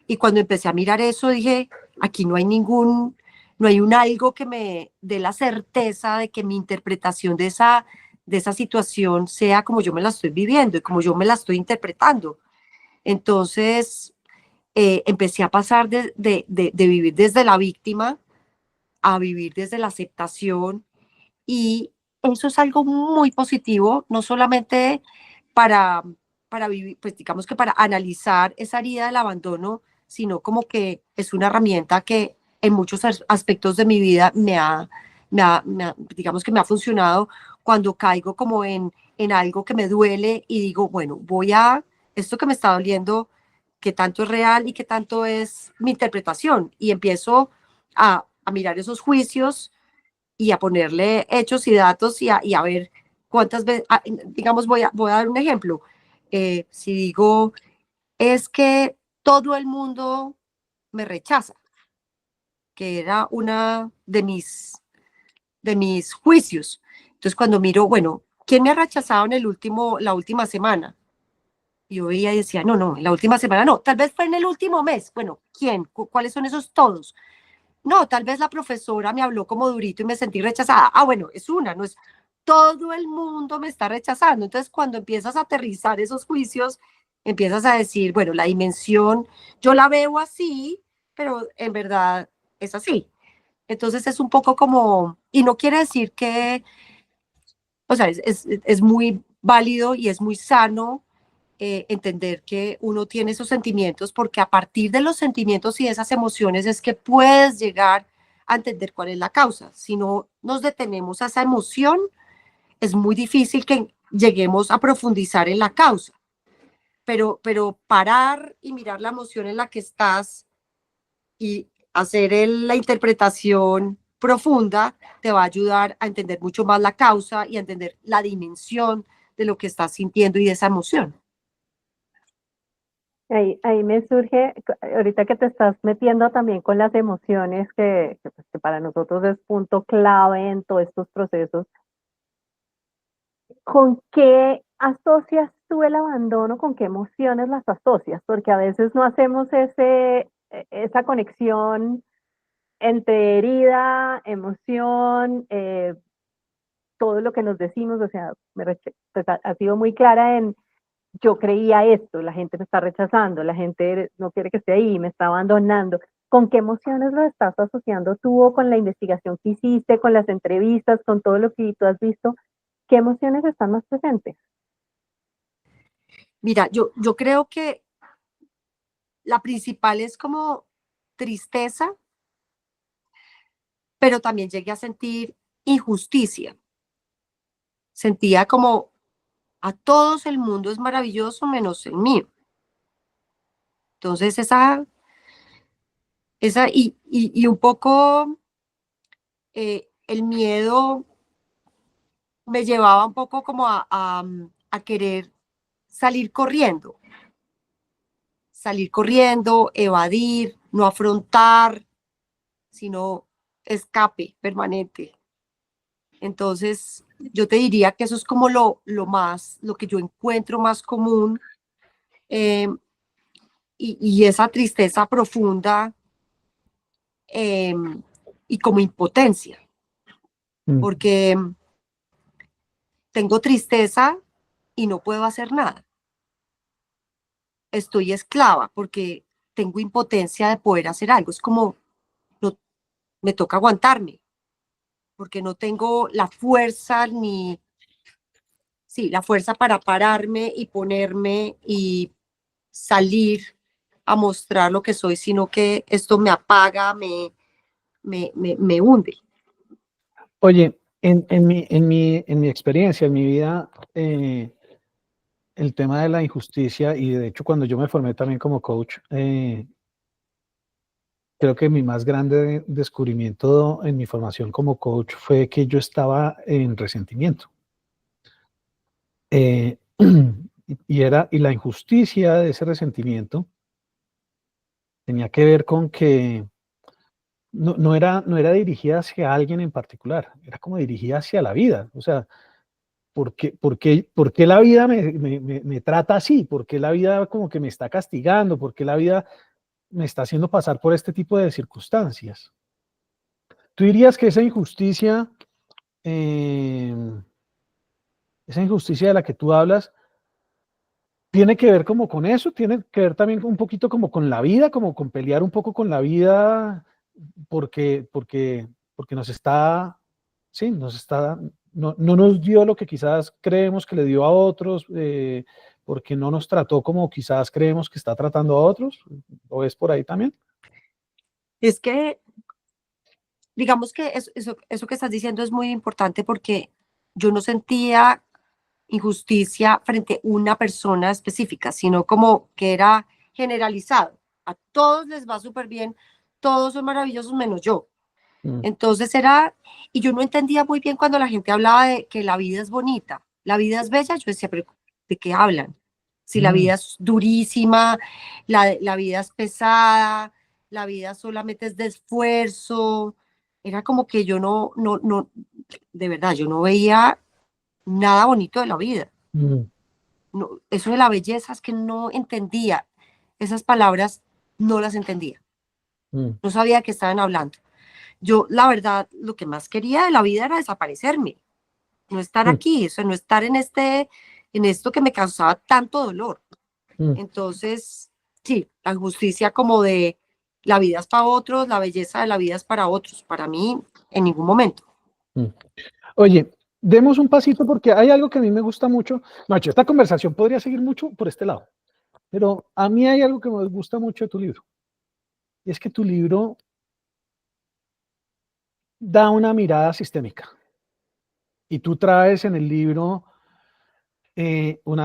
S3: Y cuando empecé a mirar eso, dije, aquí no hay un algo que me dé la certeza de que mi interpretación de esa situación sea como yo me la estoy viviendo y como yo me la estoy interpretando. Entonces, empecé a pasar de vivir desde la víctima a vivir desde la aceptación y eso es algo muy positivo, no solamente para, para vivir, pues digamos que para analizar esa herida del abandono, sino como que es una herramienta que en muchos aspectos de mi vida digamos que me ha funcionado cuando caigo como en algo que me duele y digo, bueno, esto que me está doliendo, qué tanto es real y qué tanto es mi interpretación. Y empiezo a mirar esos juicios y a ponerle hechos y datos y a ver cuántas veces, digamos, voy a dar un ejemplo. Si digo, es que todo el mundo me rechaza, que era una de mis juicios. Entonces, cuando miro, bueno, ¿quién me ha rechazado en la última semana? Y yo veía y decía, no, en la última semana no, tal vez fue en el último mes. Bueno, ¿quién? ¿Cuáles son esos todos? No, tal vez la profesora me habló como durito y me sentí rechazada. Ah, bueno, es una, no es todo el mundo me está rechazando. Entonces, cuando empiezas a aterrizar esos juicios, empiezas a decir, bueno, la dimensión, yo la veo así, pero en verdad es así. Entonces es un poco como, y no quiere decir que, o sea, es muy válido y es muy sano entender que uno tiene esos sentimientos, porque a partir de los sentimientos y de esas emociones es que puedes llegar a entender cuál es la causa. Si no nos detenemos a esa emoción, es muy difícil que lleguemos a profundizar en la causa. Pero parar y mirar la emoción en la que estás y hacer la interpretación profunda te va a ayudar a entender mucho más la causa y a entender la dimensión de lo que estás sintiendo y de esa emoción.
S1: Ahí me surge, ahorita que te estás metiendo también con las emociones, pues, que para nosotros es punto clave en todos estos procesos, ¿con qué asocias tú el abandono? ¿Con qué emociones las asocias? Porque a veces no hacemos esa conexión entre herida, emoción, todo lo que nos decimos, o sea, pues ha sido muy clara en yo creía esto, la gente me está rechazando, la gente no quiere que esté ahí, me está abandonando. ¿Con qué emociones lo estás asociando tú o con la investigación que hiciste, con las entrevistas, con todo lo que tú has visto? ¿Qué emociones están más presentes?
S3: Mira, yo creo que la principal es como tristeza, pero también llegué a sentir injusticia. Sentía como a todos el mundo es maravilloso menos el mío. Entonces y un poco el miedo me llevaba un poco como a querer salir corriendo, evadir, no afrontar, sino escape permanente. Entonces, yo te diría que eso es como lo que yo encuentro más común, eh, y esa tristeza profunda, eh, y como impotencia,
S2: Mm.
S3: porque tengo tristeza y no puedo hacer nada. Estoy esclava porque tengo impotencia de poder hacer algo. Es como, no, me toca aguantarme, porque no tengo la fuerza sí, la fuerza para pararme y ponerme y salir a mostrar lo que soy, sino que esto me apaga, me hunde.
S2: Oye, en mi experiencia, en mi vida, el tema de la injusticia, y de hecho cuando yo me formé también como coach, creo que mi más grande descubrimiento en mi formación como coach fue que yo estaba en resentimiento. Eh, y la injusticia de ese resentimiento tenía que ver con que no era dirigida hacia alguien en particular, era como dirigida hacia la vida. O sea, ¿por qué la vida me trata así? ¿Por qué la vida como que me está castigando? ¿Por qué la vida me está haciendo pasar por este tipo de circunstancias? ¿Tú dirías que eh, esa injusticia de la que tú hablas, tiene que ver como con eso? ¿Tiene que ver también un poquito como con la vida, como con pelear un poco con la vida porque nos está, sí, no nos dio lo que quizás creemos que le dio a otros, porque no nos trató como quizás creemos que está tratando a otros? ¿O es por ahí también?
S3: Es que digamos que eso que estás diciendo es muy importante porque yo no sentía injusticia frente a una persona específica, sino como que era generalizado. A todos les va súper bien, todos son maravillosos menos yo. Entonces y yo no entendía muy bien cuando la gente hablaba de que la vida es bonita, la vida es bella, yo decía, pero ¿de qué hablan? Si la vida es durísima, la vida es pesada, la vida solamente es de esfuerzo, era como que yo no, de verdad, yo no veía nada bonito de la vida.
S2: Mm,
S3: No, eso de la belleza es que no entendía, esas palabras no las entendía,
S2: mm,
S3: no sabía de qué estaban hablando. Yo, la verdad, lo que más quería de la vida era desaparecerme, no estar
S2: mm,
S3: aquí, o sea, no estar en esto que me causaba tanto dolor.
S2: mm,
S3: Entonces, sí, la justicia como de la vida es para otros, la belleza de la vida es para otros, para mí, en ningún momento.
S2: mm. Oye, demos un pasito porque hay algo que a mí me gusta mucho. Nacho, esta conversación podría seguir mucho por este lado, pero a mí hay algo que me gusta mucho de tu libro. Y es que tu libro da una mirada sistémica. Y tú traes en el libro,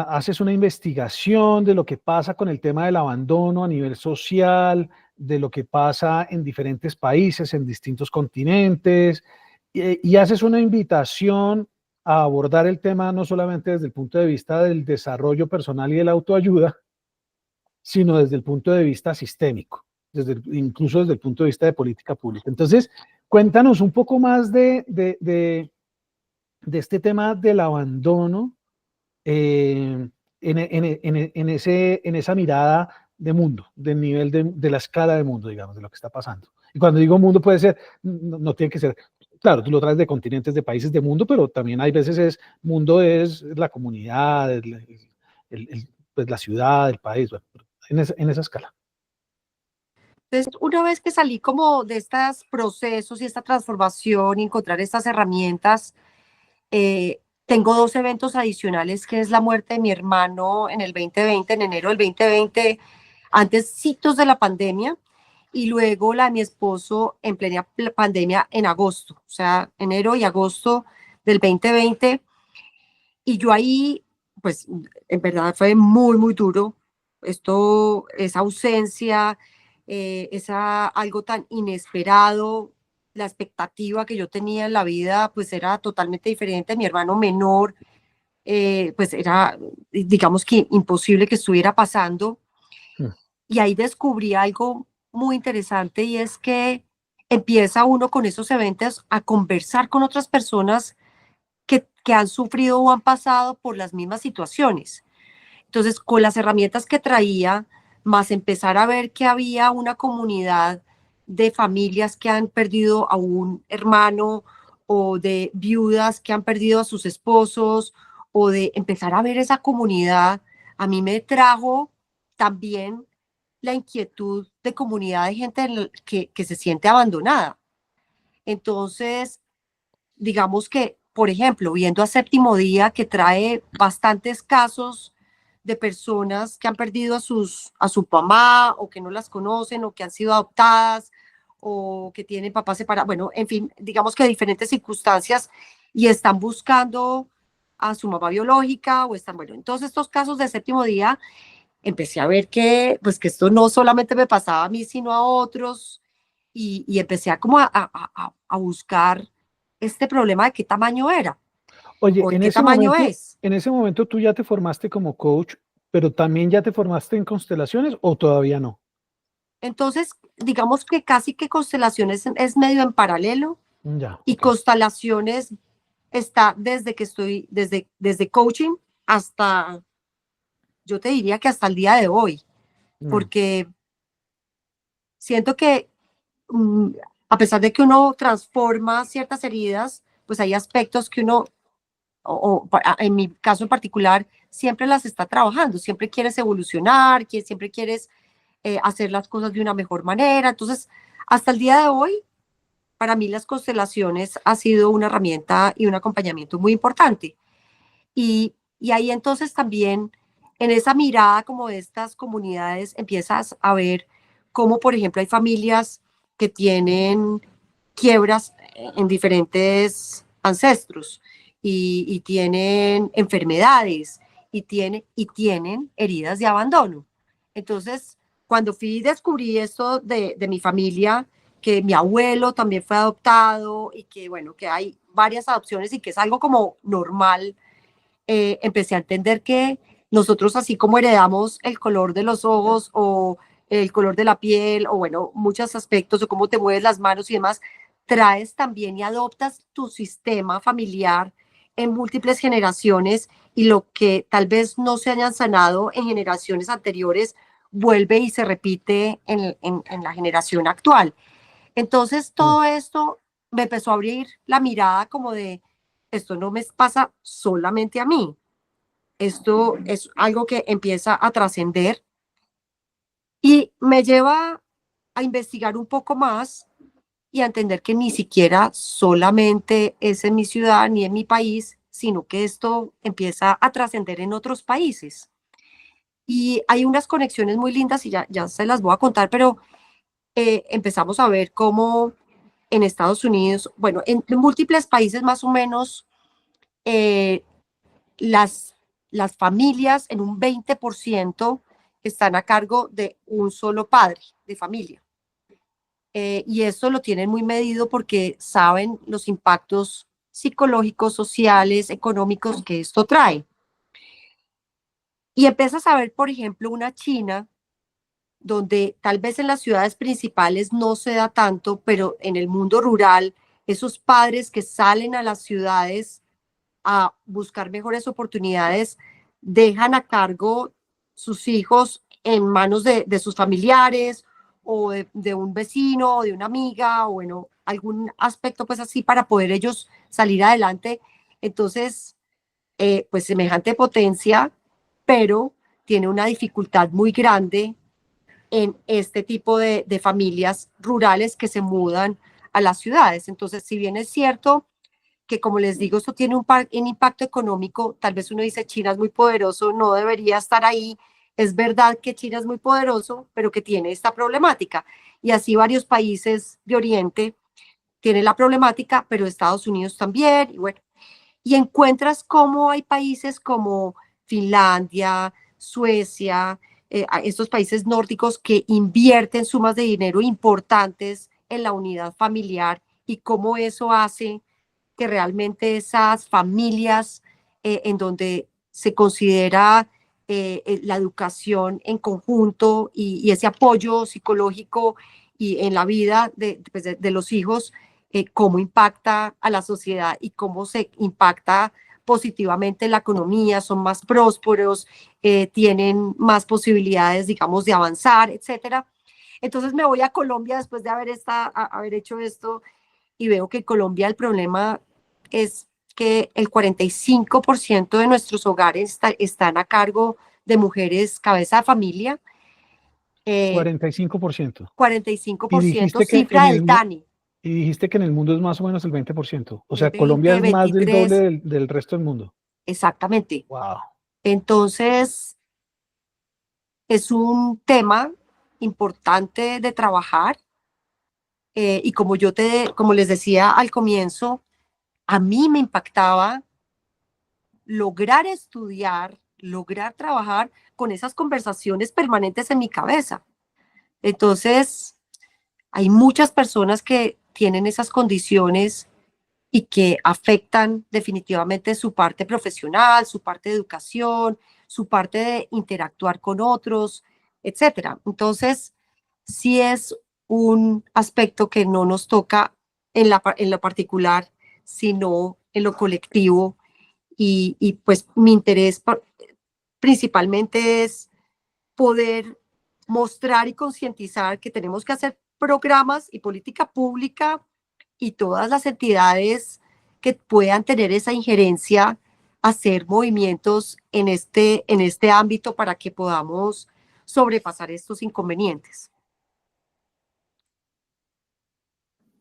S2: haces una investigación de lo que pasa con el tema del abandono a nivel social, de lo que pasa en diferentes países, en distintos continentes, y haces una invitación a abordar el tema no solamente desde el punto de vista del desarrollo personal y de la autoayuda, sino desde el punto de vista sistémico, incluso desde el punto de vista de política pública. Entonces, cuéntanos un poco más de este tema del abandono en esa mirada de mundo, del nivel de la escala de mundo, digamos, de lo que está pasando. Y cuando digo mundo puede ser, no tiene que ser, claro, tú lo traes de continentes, de países de mundo, pero también hay veces mundo es la comunidad, pues la ciudad, el país, bueno, en esa escala.
S3: Entonces, una vez que salí como de estos procesos y esta transformación y encontrar estas herramientas, tengo dos eventos adicionales, que es la muerte de mi hermano en el 2020, en enero del 2020, antescitos de la pandemia, y luego la de mi esposo en plena pandemia en agosto, o sea, enero y agosto del 2020. Y yo ahí, pues, en verdad fue muy, muy duro. Esa ausencia, algo tan inesperado, la expectativa que yo tenía en la vida, pues era totalmente diferente. Mi hermano menor, pues era, digamos que imposible que estuviera pasando.
S2: Mm,
S3: Y ahí descubrí algo muy interesante y es que empieza uno con esos eventos a conversar con otras personas que han sufrido o han pasado por las mismas situaciones. Entonces, con las herramientas que traía, más empezar a ver que había una comunidad de familias que han perdido a un hermano o de viudas que han perdido a sus esposos o de empezar a ver esa comunidad, a mí me trajo también la inquietud de comunidad de gente que se siente abandonada. Entonces, digamos que, por ejemplo, viendo a Séptimo Día, que trae bastantes casos de personas que han perdido a su mamá o que no las conocen o que han sido adoptadas o que tienen papás separados, bueno, en fin, digamos que diferentes circunstancias y están buscando a su mamá biológica o están, bueno, en todos estos casos de Séptimo Día empecé a ver que, pues que esto no solamente me pasaba a mí, sino a otros y empecé a como a buscar este problema de qué tamaño era
S2: Oye,
S3: o de qué tamaño es.
S2: en ese momento tú ya te formaste como coach, pero también ya te formaste en constelaciones o todavía no.
S3: Entonces, digamos que casi que constelaciones es medio en paralelo
S2: Ya,
S3: y
S2: ok.
S3: constelaciones está desde que estoy, desde coaching hasta, yo te diría que hasta el día de hoy,
S2: Mm,
S3: porque siento que mm, a pesar de que uno transforma ciertas heridas, pues hay aspectos que uno, en mi caso en particular, siempre las está trabajando, siempre quieres evolucionar, siempre quieres hacer las cosas de una mejor manera. Entonces, hasta el día de hoy, para mí las constelaciones ha sido una herramienta y un acompañamiento muy importante. Y ahí entonces también, en esa mirada como de estas comunidades, empiezas a ver cómo, por ejemplo, hay familias que tienen quiebras en diferentes ancestros y tienen enfermedades y tienen heridas de abandono. Entonces, cuando descubrí esto de mi familia, que mi abuelo también fue adoptado y que, bueno, que hay varias adopciones y que es algo como normal, empecé a entender que nosotros, así como heredamos el color de los ojos o el color de la piel o, bueno, muchos aspectos o cómo te mueves las manos y demás, traes también y adoptas tu sistema familiar en múltiples generaciones y lo que tal vez no se hayan sanado en generaciones anteriores vuelve y se repite en la generación actual. Entonces, todo esto me empezó a abrir la mirada como de, esto no me pasa solamente a mí, esto es algo que empieza a trascender y me lleva a investigar un poco más y a entender que ni siquiera solamente es en mi ciudad ni en mi país, sino que esto empieza a trascender en otros países. Y hay unas conexiones muy lindas y ya se las voy a contar, pero empezamos a ver cómo en Estados Unidos, bueno, en múltiples países más o menos, eh, las, las familias en un 20% están a cargo de un solo padre de familia. Y esto lo tienen muy medido porque saben los impactos psicológicos, sociales, económicos que esto trae. Y empiezas a ver, por ejemplo, una China donde tal vez en las ciudades principales no se da tanto, pero en el mundo rural, esos padres que salen a las ciudades a buscar mejores oportunidades, dejan a cargo sus hijos en manos de sus familiares o de un vecino o de una amiga o, bueno, algún aspecto pues así para poder ellos salir adelante. Entonces, pues semejante potencia, pero tiene una dificultad muy grande en este tipo de familias rurales que se mudan a las ciudades. Entonces, si bien es cierto que, como les digo, esto tiene un impacto económico, tal vez uno dice China es muy poderoso, no debería estar ahí. Es verdad que China es muy poderoso, pero que tiene esta problemática. Y así varios países de Oriente tienen la problemática, pero Estados Unidos también. Y bueno, y encuentras cómo hay países como Finlandia, Suecia, estos países nórdicos que invierten sumas de dinero importantes en la unidad familiar y cómo eso hace que realmente esas familias en donde se considera la educación en conjunto y ese apoyo psicológico y en la vida pues de los hijos, cómo impacta a la sociedad y cómo se impacta positivamente en la economía, son más prósperos, tienen más posibilidades, digamos, de avanzar, etcétera. Entonces me voy a Colombia después de haber hecho esto y veo que en Colombia el problema es que el 45% de nuestros hogares están a cargo de mujeres cabeza de familia.
S2: 45%. Y
S3: 45%
S2: dijiste que en
S3: cifra del
S2: el,
S3: DANI.
S2: y dijiste que en el mundo es más o menos el 20%. O
S3: Un
S2: sea, Colombia
S3: 20,
S2: es más del doble
S3: 23,
S2: del resto del mundo.
S3: exactamente.
S2: Wow.
S3: Entonces, es un tema importante de trabajar. Y como les decía al comienzo, a mí me impactaba lograr estudiar, lograr trabajar con esas conversaciones permanentes en mi cabeza. Entonces, hay muchas personas que tienen esas condiciones y que afectan definitivamente su parte profesional, su parte de educación, su parte de interactuar con otros, etcétera. Entonces, sí es un aspecto que no nos toca en lo particular, sino en lo colectivo. Y pues mi interés principalmente es poder mostrar y concientizar que tenemos que hacer programas y política pública y todas las entidades que puedan tener esa injerencia, hacer movimientos en este ámbito para que podamos sobrepasar estos inconvenientes.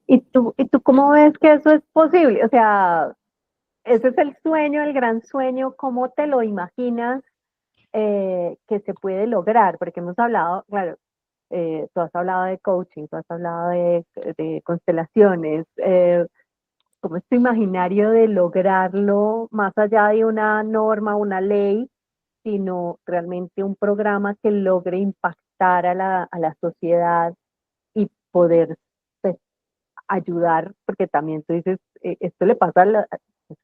S1: ¿Y tú cómo ves que eso es posible? O sea, ese es el sueño, el gran sueño, ¿cómo te lo imaginas que se puede lograr? Porque hemos hablado, claro,
S4: Tú has hablado de coaching, tú has hablado de constelaciones, como este imaginario de lograrlo más allá de una norma, una ley, sino realmente un programa que logre impactar a la sociedad y poder, pues, ayudar, porque también tú dices, esto le pasa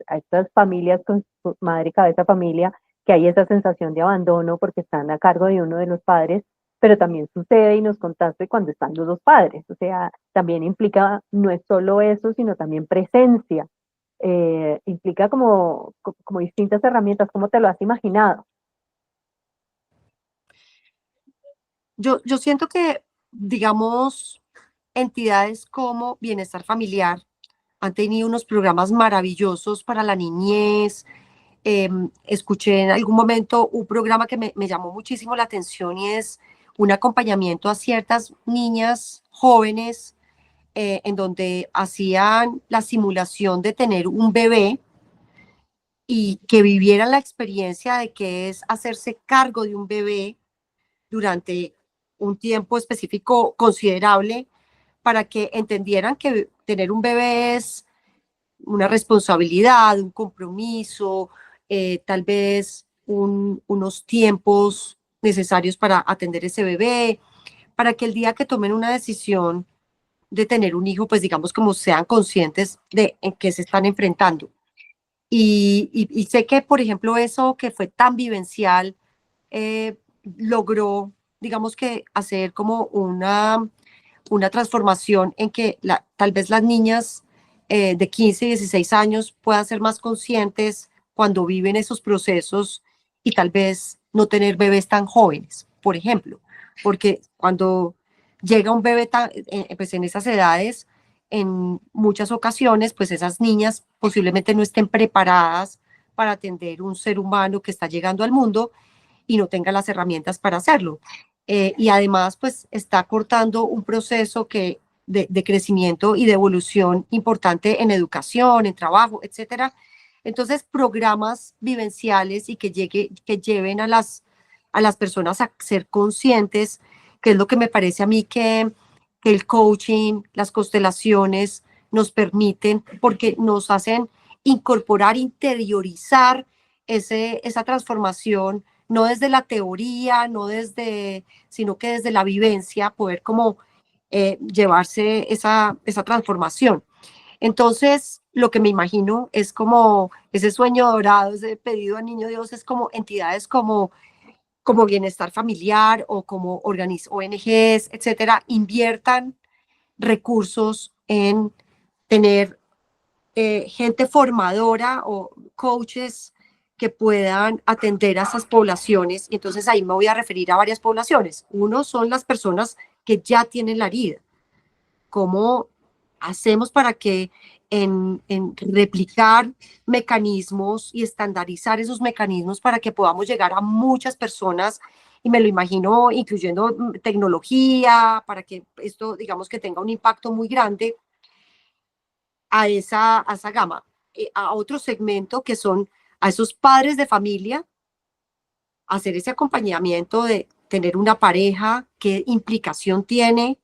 S4: a estas familias con su madre y cabeza familia, que hay esa sensación de abandono porque están a cargo de uno de los padres, pero también sucede, y nos contaste, cuando están los dos padres, o sea, también implica, no es solo eso, sino también presencia, implica como distintas herramientas. ¿Cómo te lo has imaginado?
S3: Yo siento que, digamos, entidades como Bienestar Familiar han tenido unos programas maravillosos para la niñez. Escuché en algún momento un programa que me llamó muchísimo la atención y es un acompañamiento a ciertas niñas jóvenes en donde hacían la simulación de tener un bebé y que vivieran la experiencia de que es hacerse cargo de un bebé durante un tiempo específico considerable para que entendieran que tener un bebé es una responsabilidad, un compromiso, tal vez unos tiempos necesarios para atender ese bebé, para que el día que tomen una decisión de tener un hijo, pues digamos como sean conscientes de en qué se están enfrentando. Y sé que, por ejemplo, eso que fue tan vivencial, logró, digamos que hacer como una transformación en que tal vez las niñas de 15 y 16 años puedan ser más conscientes cuando viven esos procesos y tal vez no tener bebés tan jóvenes, por ejemplo, porque cuando llega un bebé pues en esas edades, en muchas ocasiones, pues esas niñas posiblemente no estén preparadas para atender un ser humano que está llegando al mundo y no tenga las herramientas para hacerlo. Y además, pues está cortando un proceso de crecimiento y de evolución importante en educación, en trabajo, etcétera. Entonces, programas vivenciales y que lleven a las personas a ser conscientes, que es lo que me parece a mí que el coaching, las constelaciones nos permiten, porque nos hacen incorporar, interiorizar esa transformación, no desde la teoría, sino que desde la vivencia, poder como llevarse esa transformación. Entonces, lo que me imagino es como ese sueño dorado, ese pedido al niño Dios, es como entidades como Bienestar Familiar o como ONGs, etcétera, inviertan recursos en tener gente formadora o coaches que puedan atender a esas poblaciones. Y entonces ahí me voy a referir a varias poblaciones. Uno son las personas que ya tienen la herida. ¿Cómo hacemos para que en replicar mecanismos y estandarizar esos mecanismos para que podamos llegar a muchas personas? Y me lo imagino incluyendo tecnología, para que esto, digamos, que tenga un impacto muy grande a esa gama, a otro segmento que son a esos padres de familia, hacer ese acompañamiento de tener una pareja, qué implicación tiene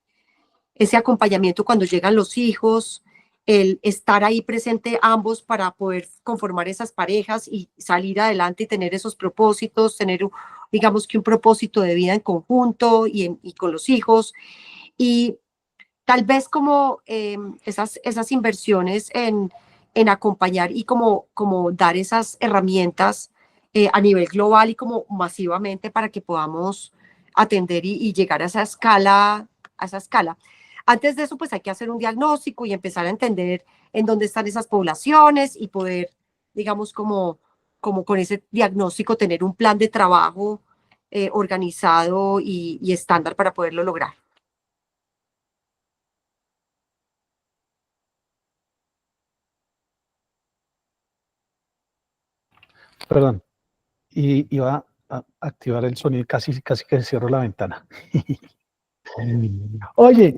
S3: ese acompañamiento cuando llegan los hijos, el estar ahí presente ambos para poder conformar esas parejas y salir adelante y tener esos propósitos, tener, digamos que un propósito de vida en conjunto y con los hijos. Y tal vez como esas inversiones en acompañar y como dar esas herramientas a nivel global y como masivamente para que podamos atender y llegar a esa escala, a esa escala. Antes de eso, pues hay que hacer un diagnóstico y empezar a entender en dónde están esas poblaciones y poder, digamos, como con ese diagnóstico, tener un plan de trabajo organizado y estándar para poderlo lograr.
S2: Perdón, y iba a activar el sonido, casi que cierro la ventana. Oye,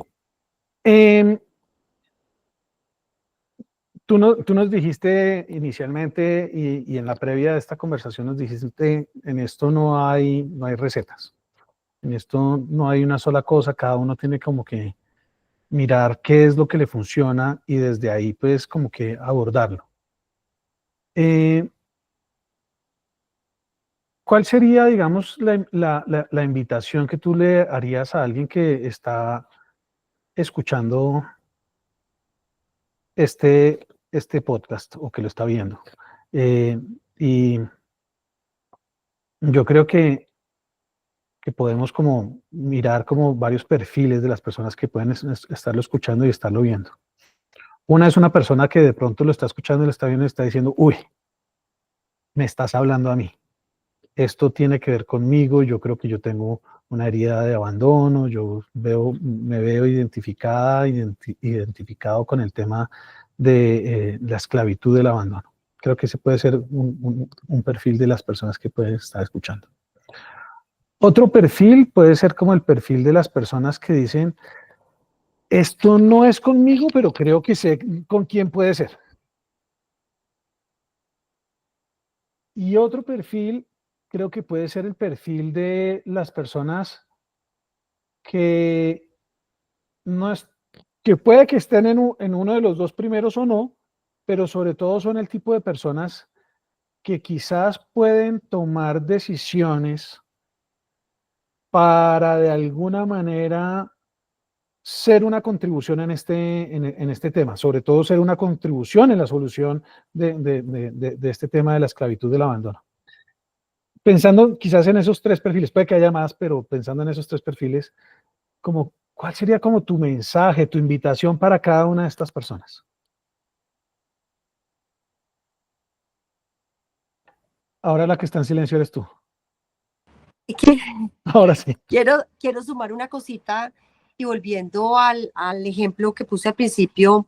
S2: tú nos dijiste inicialmente y en la previa de esta conversación nos dijiste, en esto no hay recetas. En esto no hay una sola cosa, cada uno tiene como que mirar qué es lo que le funciona y desde ahí pues como que abordarlo. ¿Cuál sería, digamos, la invitación que tú le harías a alguien que está escuchando este podcast o que lo está viendo? Y yo creo que podemos como mirar como varios perfiles de las personas que pueden estarlo escuchando y estarlo viendo. Una es una persona que de pronto lo está escuchando y lo está viendo y está diciendo, uy, me estás hablando a mí. Esto tiene que ver conmigo, yo creo que yo tengo una herida de abandono, me veo identificado con el tema de la esclavitud del abandono. Creo que ese puede ser un perfil de las personas que pueden estar escuchando. Otro perfil puede ser como el perfil de las personas que dicen, esto no es conmigo, pero creo que sé con quién puede ser. Y otro perfil creo que puede ser el perfil de las personas que no es, que puede que estén en uno de los dos primeros o no, pero sobre todo son el tipo de personas que quizás pueden tomar decisiones para de alguna manera ser una contribución en este tema, sobre todo ser una contribución en la solución de este tema de la esclavitud del abandono. Pensando quizás en esos tres perfiles, puede que haya más, pero pensando en esos tres perfiles, como, ¿cuál sería como tu mensaje, tu invitación para cada una de estas personas? Ahora la que está en silencio eres tú. Ahora sí.
S3: Quiero sumar una cosita y volviendo al ejemplo que puse al principio,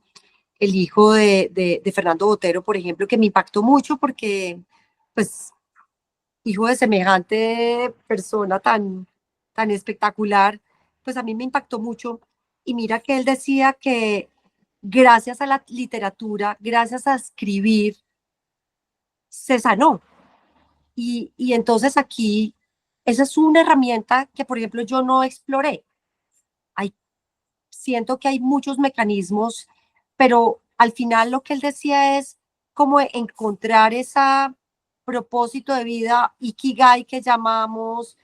S3: el hijo de Fernando Botero, por ejemplo, que me impactó mucho porque, pues, hijo de semejante persona tan espectacular, pues a mí me impactó mucho. Y mira que él decía que gracias a la literatura, gracias a escribir, se sanó. Y entonces aquí, esa es una herramienta que, por ejemplo, yo no exploré. Siento que hay muchos mecanismos, pero al final lo que él decía es cómo encontrar ese propósito de vida, ikigai que llamamos.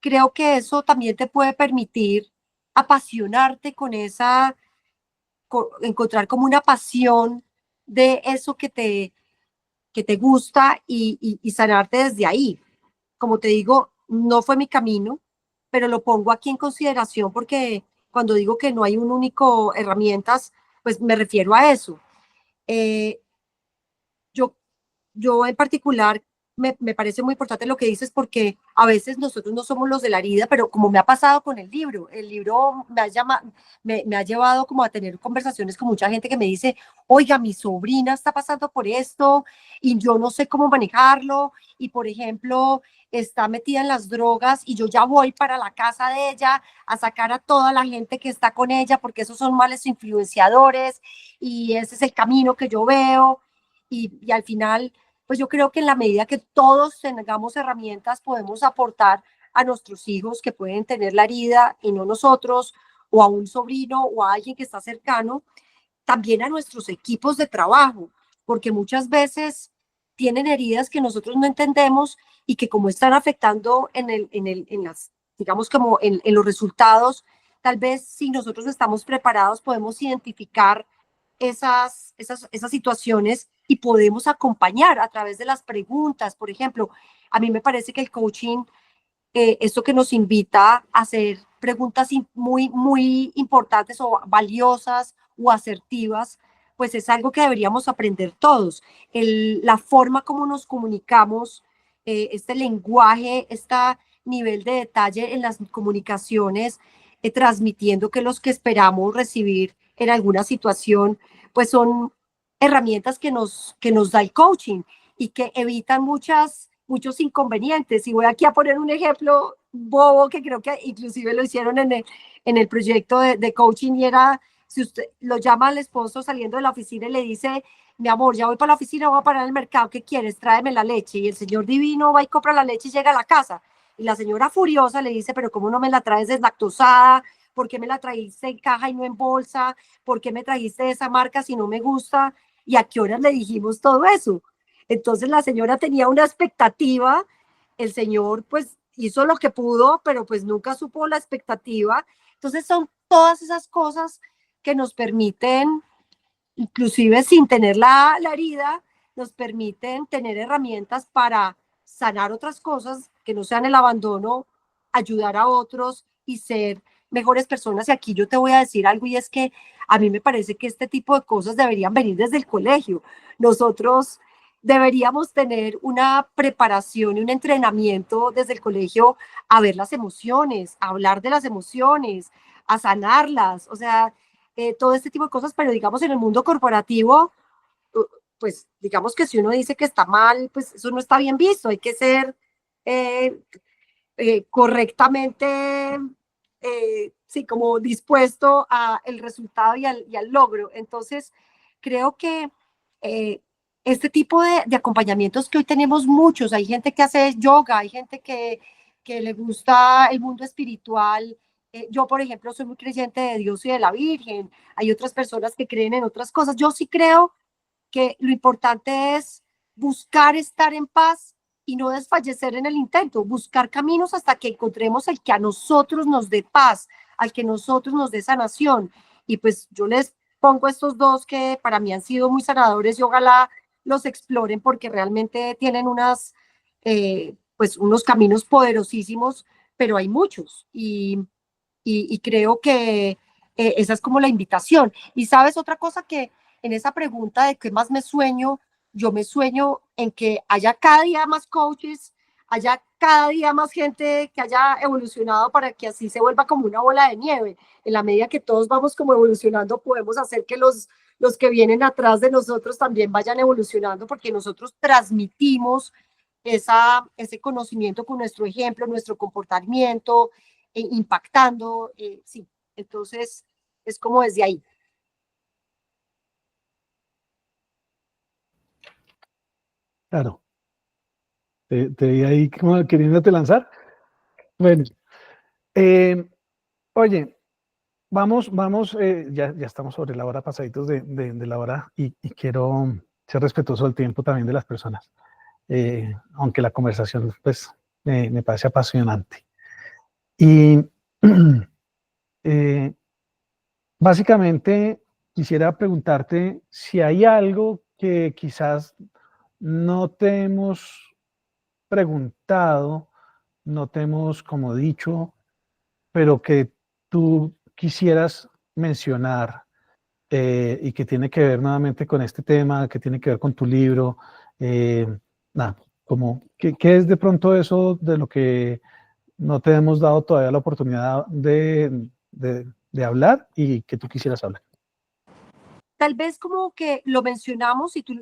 S3: Creo que eso también te puede permitir apasionarte con encontrar como una pasión de eso que te gusta y sanarte desde ahí. Como te digo, no fue mi camino, pero lo pongo aquí en consideración porque cuando digo que no hay un único herramientas, pues me refiero a eso. Eh, yo, yo en particular me parece muy importante lo que dices porque a veces nosotros no somos los de la herida, pero como me ha pasado con el libro me ha llevado como a tener conversaciones con mucha gente que me dice, oiga, mi sobrina está pasando por esto y yo no sé cómo manejarlo y por ejemplo está metida en las drogas y yo ya voy para la casa de ella a sacar a toda la gente que está con ella porque esos son males influenciadores y ese es el camino que yo veo y al final pues yo creo que en la medida que todos tengamos herramientas, podemos aportar a nuestros hijos que pueden tener la herida y no nosotros, o a un sobrino o a alguien que está cercano, también a nuestros equipos de trabajo, porque muchas veces tienen heridas que nosotros no entendemos y que como están afectando en las, digamos como en los resultados, tal vez si nosotros estamos preparados podemos identificar esas situaciones y podemos acompañar a través de las preguntas. Por ejemplo, a mí me parece que el coaching, esto que nos invita a hacer preguntas muy importantes o valiosas o asertivas, pues es algo que deberíamos aprender todos. La forma como nos comunicamos, este lenguaje, este nivel de detalle en las comunicaciones, transmitiendo que los que esperamos recibir en alguna situación, pues son herramientas que nos da el coaching y que evitan muchos inconvenientes. Y voy aquí a poner un ejemplo bobo que creo que inclusive lo hicieron en el proyecto de coaching y era, si usted lo llama al esposo saliendo de la oficina y le dice, mi amor, ya voy para la oficina, voy a parar en el mercado, ¿qué quieres? Tráeme la leche. Y el señor divino va y compra la leche y llega a la casa. Y la señora furiosa le dice, pero ¿cómo no me la traes deslactosada? ¿Por qué me la trajiste en caja y no en bolsa? ¿Por qué me trajiste de esa marca si no me gusta? ¿Y a qué horas le dijimos todo eso? Entonces la señora tenía una expectativa, el señor pues hizo lo que pudo, pero pues nunca supo la expectativa. Entonces son todas esas cosas que nos permiten, inclusive sin tener la herida, nos permiten tener herramientas para sanar otras cosas que no sean el abandono, ayudar a otros y ser mejores personas. Y aquí yo te voy a decir algo, y es que a mí me parece que este tipo de cosas deberían venir desde el colegio. Nosotros deberíamos tener una preparación y un entrenamiento desde el colegio a ver las emociones, a hablar de las emociones, a sanarlas, o sea, todo este tipo de cosas, pero digamos en el mundo corporativo, pues digamos que si uno dice que está mal, pues eso no está bien visto, hay que ser eh, correctamente, sí, como dispuesto a el resultado y al logro. Entonces, creo que eh, este tipo de acompañamientos que hoy tenemos muchos, hay gente que hace yoga, hay gente que le gusta el mundo espiritual. Yo, por ejemplo, soy muy creyente de Dios y de la Virgen. Hay otras personas que creen en otras cosas. Yo sí creo que lo importante es buscar estar en paz y no desfallecer en el intento, buscar caminos hasta que encontremos el que a nosotros nos dé paz, al que a nosotros nos dé sanación. Y pues yo les pongo estos dos que para mí han sido muy sanadores y ojalá los exploren porque realmente tienen pues unos caminos poderosísimos, pero hay muchos y creo que esa es como la invitación. Y sabes otra cosa que en esa pregunta de qué más me sueño, yo me sueño en que haya cada día más coaches, haya cada día más gente que haya evolucionado para que así se vuelva como una bola de nieve. En la medida que todos vamos como evolucionando, podemos hacer que los que vienen atrás de nosotros también vayan evolucionando porque nosotros transmitimos ese conocimiento con nuestro ejemplo, nuestro comportamiento, impactando, sí. Entonces, es como desde ahí.
S2: Claro, te vi ahí como queriéndote lanzar. Bueno, eh, oye, ya estamos sobre la hora, pasaditos de la hora, y quiero ser respetuoso del tiempo también de las personas, aunque la conversación pues me parece apasionante. Y eh, básicamente quisiera preguntarte si hay algo que quizás no te hemos preguntado, no te hemos como dicho, pero que tú quisieras mencionar, y que tiene que ver nuevamente con este tema, que tiene que ver con tu libro. eh, Nada, como, ¿qué es de pronto eso de lo que no te hemos dado todavía la oportunidad de hablar y que tú quisieras hablar?
S3: Tal vez como que lo mencionamos y tú,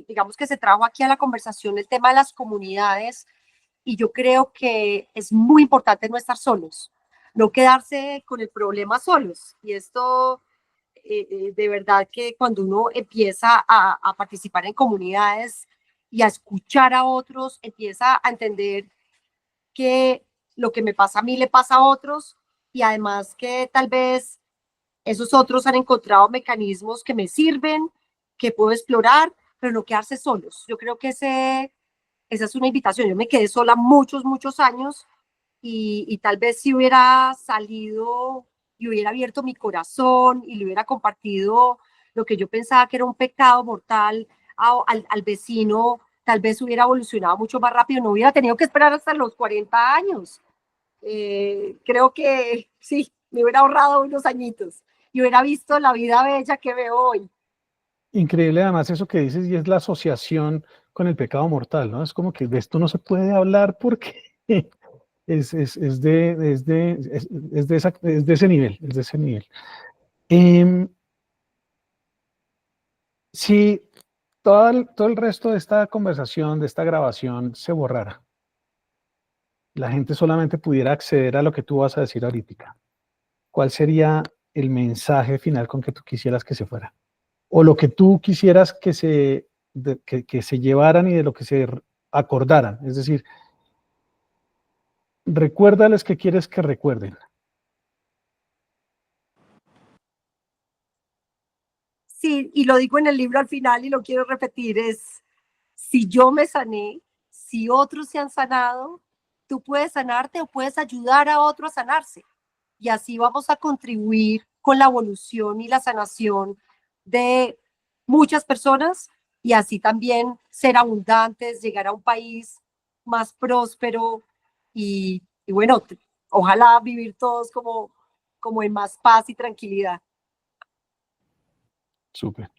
S3: digamos que se trajo aquí a la conversación el tema de las comunidades y yo creo que es muy importante no estar solos, no quedarse con el problema solos. Y esto, de verdad que cuando uno empieza a participar en comunidades y a escuchar a otros, empieza a entender que lo que me pasa a mí le pasa a otros y además que tal vez esos otros han encontrado mecanismos que me sirven, que puedo explorar, pero no quedarse solos. Yo creo que esa es una invitación. Yo me quedé sola muchos, muchos años y tal vez si hubiera salido y hubiera abierto mi corazón y le hubiera compartido lo que yo pensaba que era un pecado mortal al vecino, tal vez hubiera evolucionado mucho más rápido, no hubiera tenido que esperar hasta los 40 años. Creo que sí, me hubiera ahorrado unos añitos y hubiera visto la vida bella que veo hoy.
S2: Increíble además eso que dices, y es la asociación con el pecado mortal, ¿no? Es como que de esto no se puede hablar porque es de ese nivel, es de ese nivel. Si todo el resto de esta conversación, de esta grabación, se borrara, la gente solamente pudiera acceder a lo que tú vas a decir ahorita, ¿cuál sería el mensaje final con que tú quisieras que se fuera? O lo que tú quisieras que se llevaran y de lo que se acordaran. Es decir, Recuérdales qué quieres que recuerden.
S3: Sí, y lo digo en el libro al final y lo quiero repetir, es, si yo me sané, si otros se han sanado, tú puedes sanarte o puedes ayudar a otro a sanarse. Y así vamos a contribuir con la evolución y la sanación de muchas personas y así también ser abundantes, llegar a un país más próspero y bueno, ojalá vivir todos como en más paz y tranquilidad.
S2: Súper.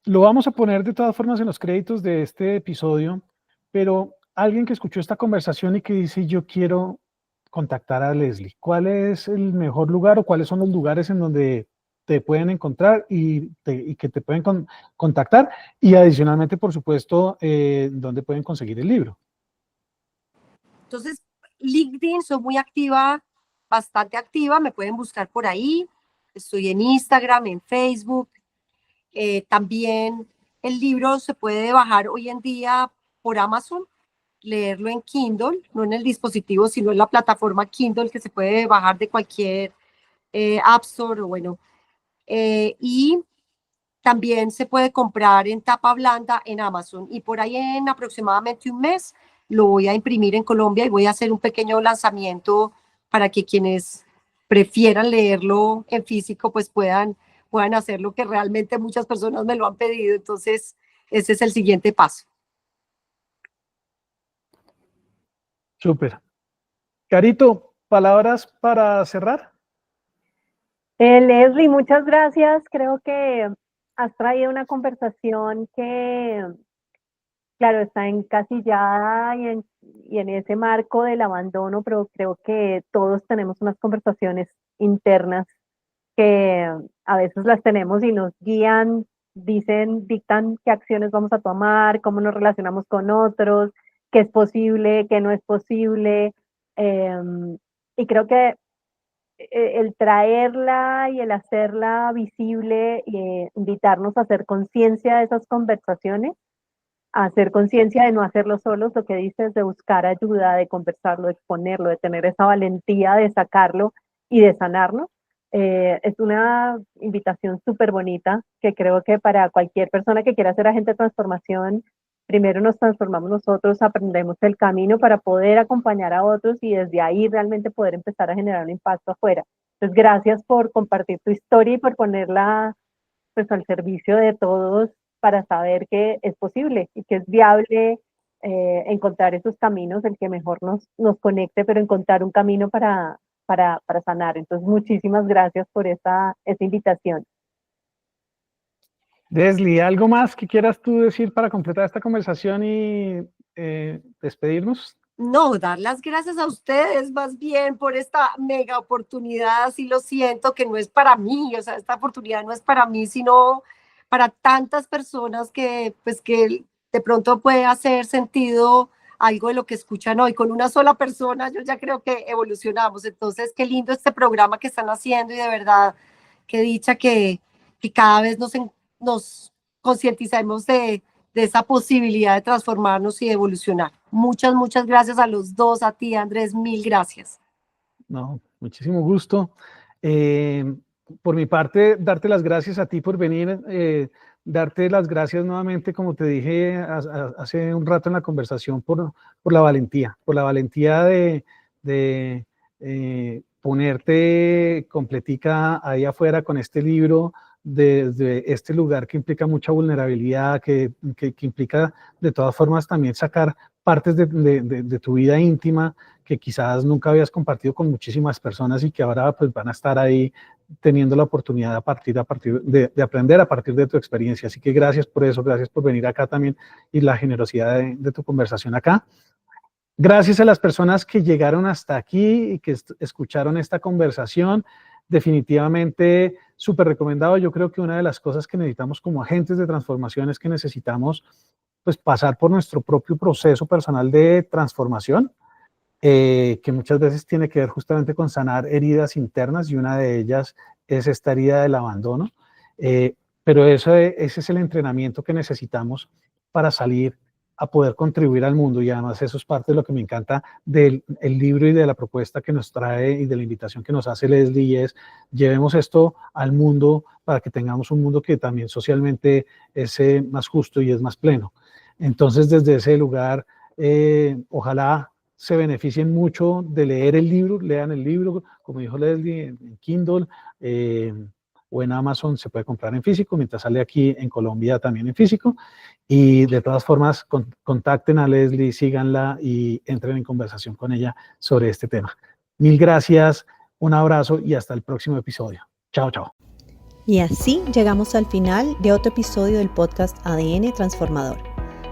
S2: Lo vamos a poner de todas formas en los créditos de este episodio, pero alguien que escuchó esta conversación y que dice, yo quiero contactar a Leslie, ¿cuál es el mejor lugar o cuáles son los lugares en donde te pueden encontrar y que te pueden contactar? Y adicionalmente, por supuesto, ¿dónde pueden conseguir el libro?
S3: Entonces, LinkedIn, soy muy activa, bastante activa, me pueden buscar por ahí. Estoy en Instagram, en Facebook. También el libro se puede bajar hoy en día por Amazon, leerlo en Kindle, no en el dispositivo, sino en la plataforma Kindle que se puede bajar de cualquier App Store. Bueno, y también se puede comprar en tapa blanda en Amazon y por ahí en aproximadamente un mes lo voy a imprimir en Colombia y voy a hacer un pequeño lanzamiento para que quienes prefieran leerlo en físico pues puedan hacer lo que realmente muchas personas me lo han pedido. Entonces, ese es el siguiente paso.
S2: Súper. Carito, ¿palabras para cerrar?
S4: Leslie, muchas gracias. Creo que has traído una conversación que, claro, está encasillada y en ese marco del abandono, pero creo que todos tenemos unas conversaciones internas que a veces las tenemos y nos guían, dicen, dictan qué acciones vamos a tomar, cómo nos relacionamos con otros, qué es posible, qué no es posible. Y creo que el traerla y el hacerla visible, invitarnos a hacer conciencia de esas conversaciones, a hacer conciencia de no hacerlo solos, lo que dices, de buscar ayuda, de conversarlo, de exponerlo, de tener esa valentía de sacarlo y de sanarlo. Es una invitación súper bonita que creo que para cualquier persona que quiera ser agente de transformación, primero nos transformamos nosotros, aprendemos el camino para poder acompañar a otros y desde ahí realmente poder empezar a generar un impacto afuera. Entonces, gracias por compartir tu historia y por ponerla pues al servicio de todos para saber que es posible y que es viable encontrar esos caminos, el que mejor nos conecte, pero encontrar un camino para sanar. Entonces, muchísimas gracias por esa invitación.
S2: Leslie, ¿algo más que quieras tú decir para completar esta conversación y despedirnos?
S3: No, dar las gracias a ustedes más bien por esta mega oportunidad. Sí lo siento que no es para mí, o sea, esta oportunidad no es para mí, sino para tantas personas que, pues, que de pronto puede hacer sentido algo de lo que escuchan hoy. Con una sola persona yo ya creo que evolucionamos. Entonces, qué lindo este programa que están haciendo y de verdad, qué dicha que cada vez nos concienticemos de esa posibilidad de transformarnos y de evolucionar. Muchas, muchas gracias a los dos, a ti, Andrés, mil gracias.
S2: No, muchísimo gusto. Por mi parte, darte las gracias a ti por venir, darte las gracias nuevamente, como te dije hace un rato en la conversación, por la valentía de ponerte completica ahí afuera con este libro, desde este lugar que implica mucha vulnerabilidad, que implica de todas formas también sacar partes de tu vida íntima que quizás nunca habías compartido con muchísimas personas y que ahora pues van a estar ahí teniendo la oportunidad a partir de aprender a partir de tu experiencia. Así que gracias por eso, gracias por venir acá también y la generosidad de tu conversación acá. Gracias a las personas que llegaron hasta aquí y que escucharon esta conversación. Definitivamente súper recomendado. Yo creo que una de las cosas que necesitamos como agentes de transformación es que necesitamos pues pasar por nuestro propio proceso personal de transformación, que muchas veces tiene que ver justamente con sanar heridas internas y una de ellas es esta herida del abandono. Pero ese es el entrenamiento que necesitamos para salir a poder contribuir al mundo, y además eso es parte de lo que me encanta del el libro y de la propuesta que nos trae y de la invitación que nos hace Leslie, y es llevemos esto al mundo para que tengamos un mundo que también socialmente es más justo y es más pleno. Entonces, desde ese lugar, ojalá se beneficien mucho de leer el libro, lean el libro, como dijo Leslie, en Kindle, o en Amazon se puede comprar en físico, mientras sale aquí en Colombia también en físico. Y de todas formas, contacten a Leslie, síganla y entren en conversación con ella sobre este tema. Mil gracias, un abrazo y hasta el próximo episodio. Chao, chao.
S1: Y así llegamos al final de otro episodio del podcast ADN Transformador.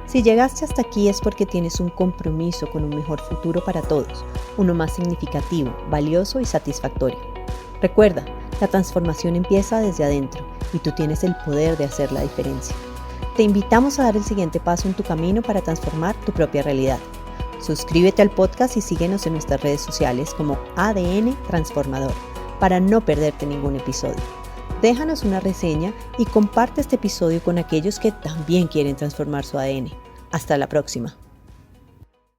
S1: Si llegaste hasta aquí es porque tienes un compromiso con un mejor futuro para todos, uno más significativo, valioso y satisfactorio. Recuerda, la transformación empieza desde adentro y tú tienes el poder de hacer la diferencia. Te invitamos a dar el siguiente paso en tu camino para transformar tu propia realidad. Suscríbete al podcast y síguenos en nuestras redes sociales como ADN Transformador para no perderte ningún episodio. Déjanos una reseña y comparte este episodio con aquellos que también quieren transformar su ADN. Hasta la próxima.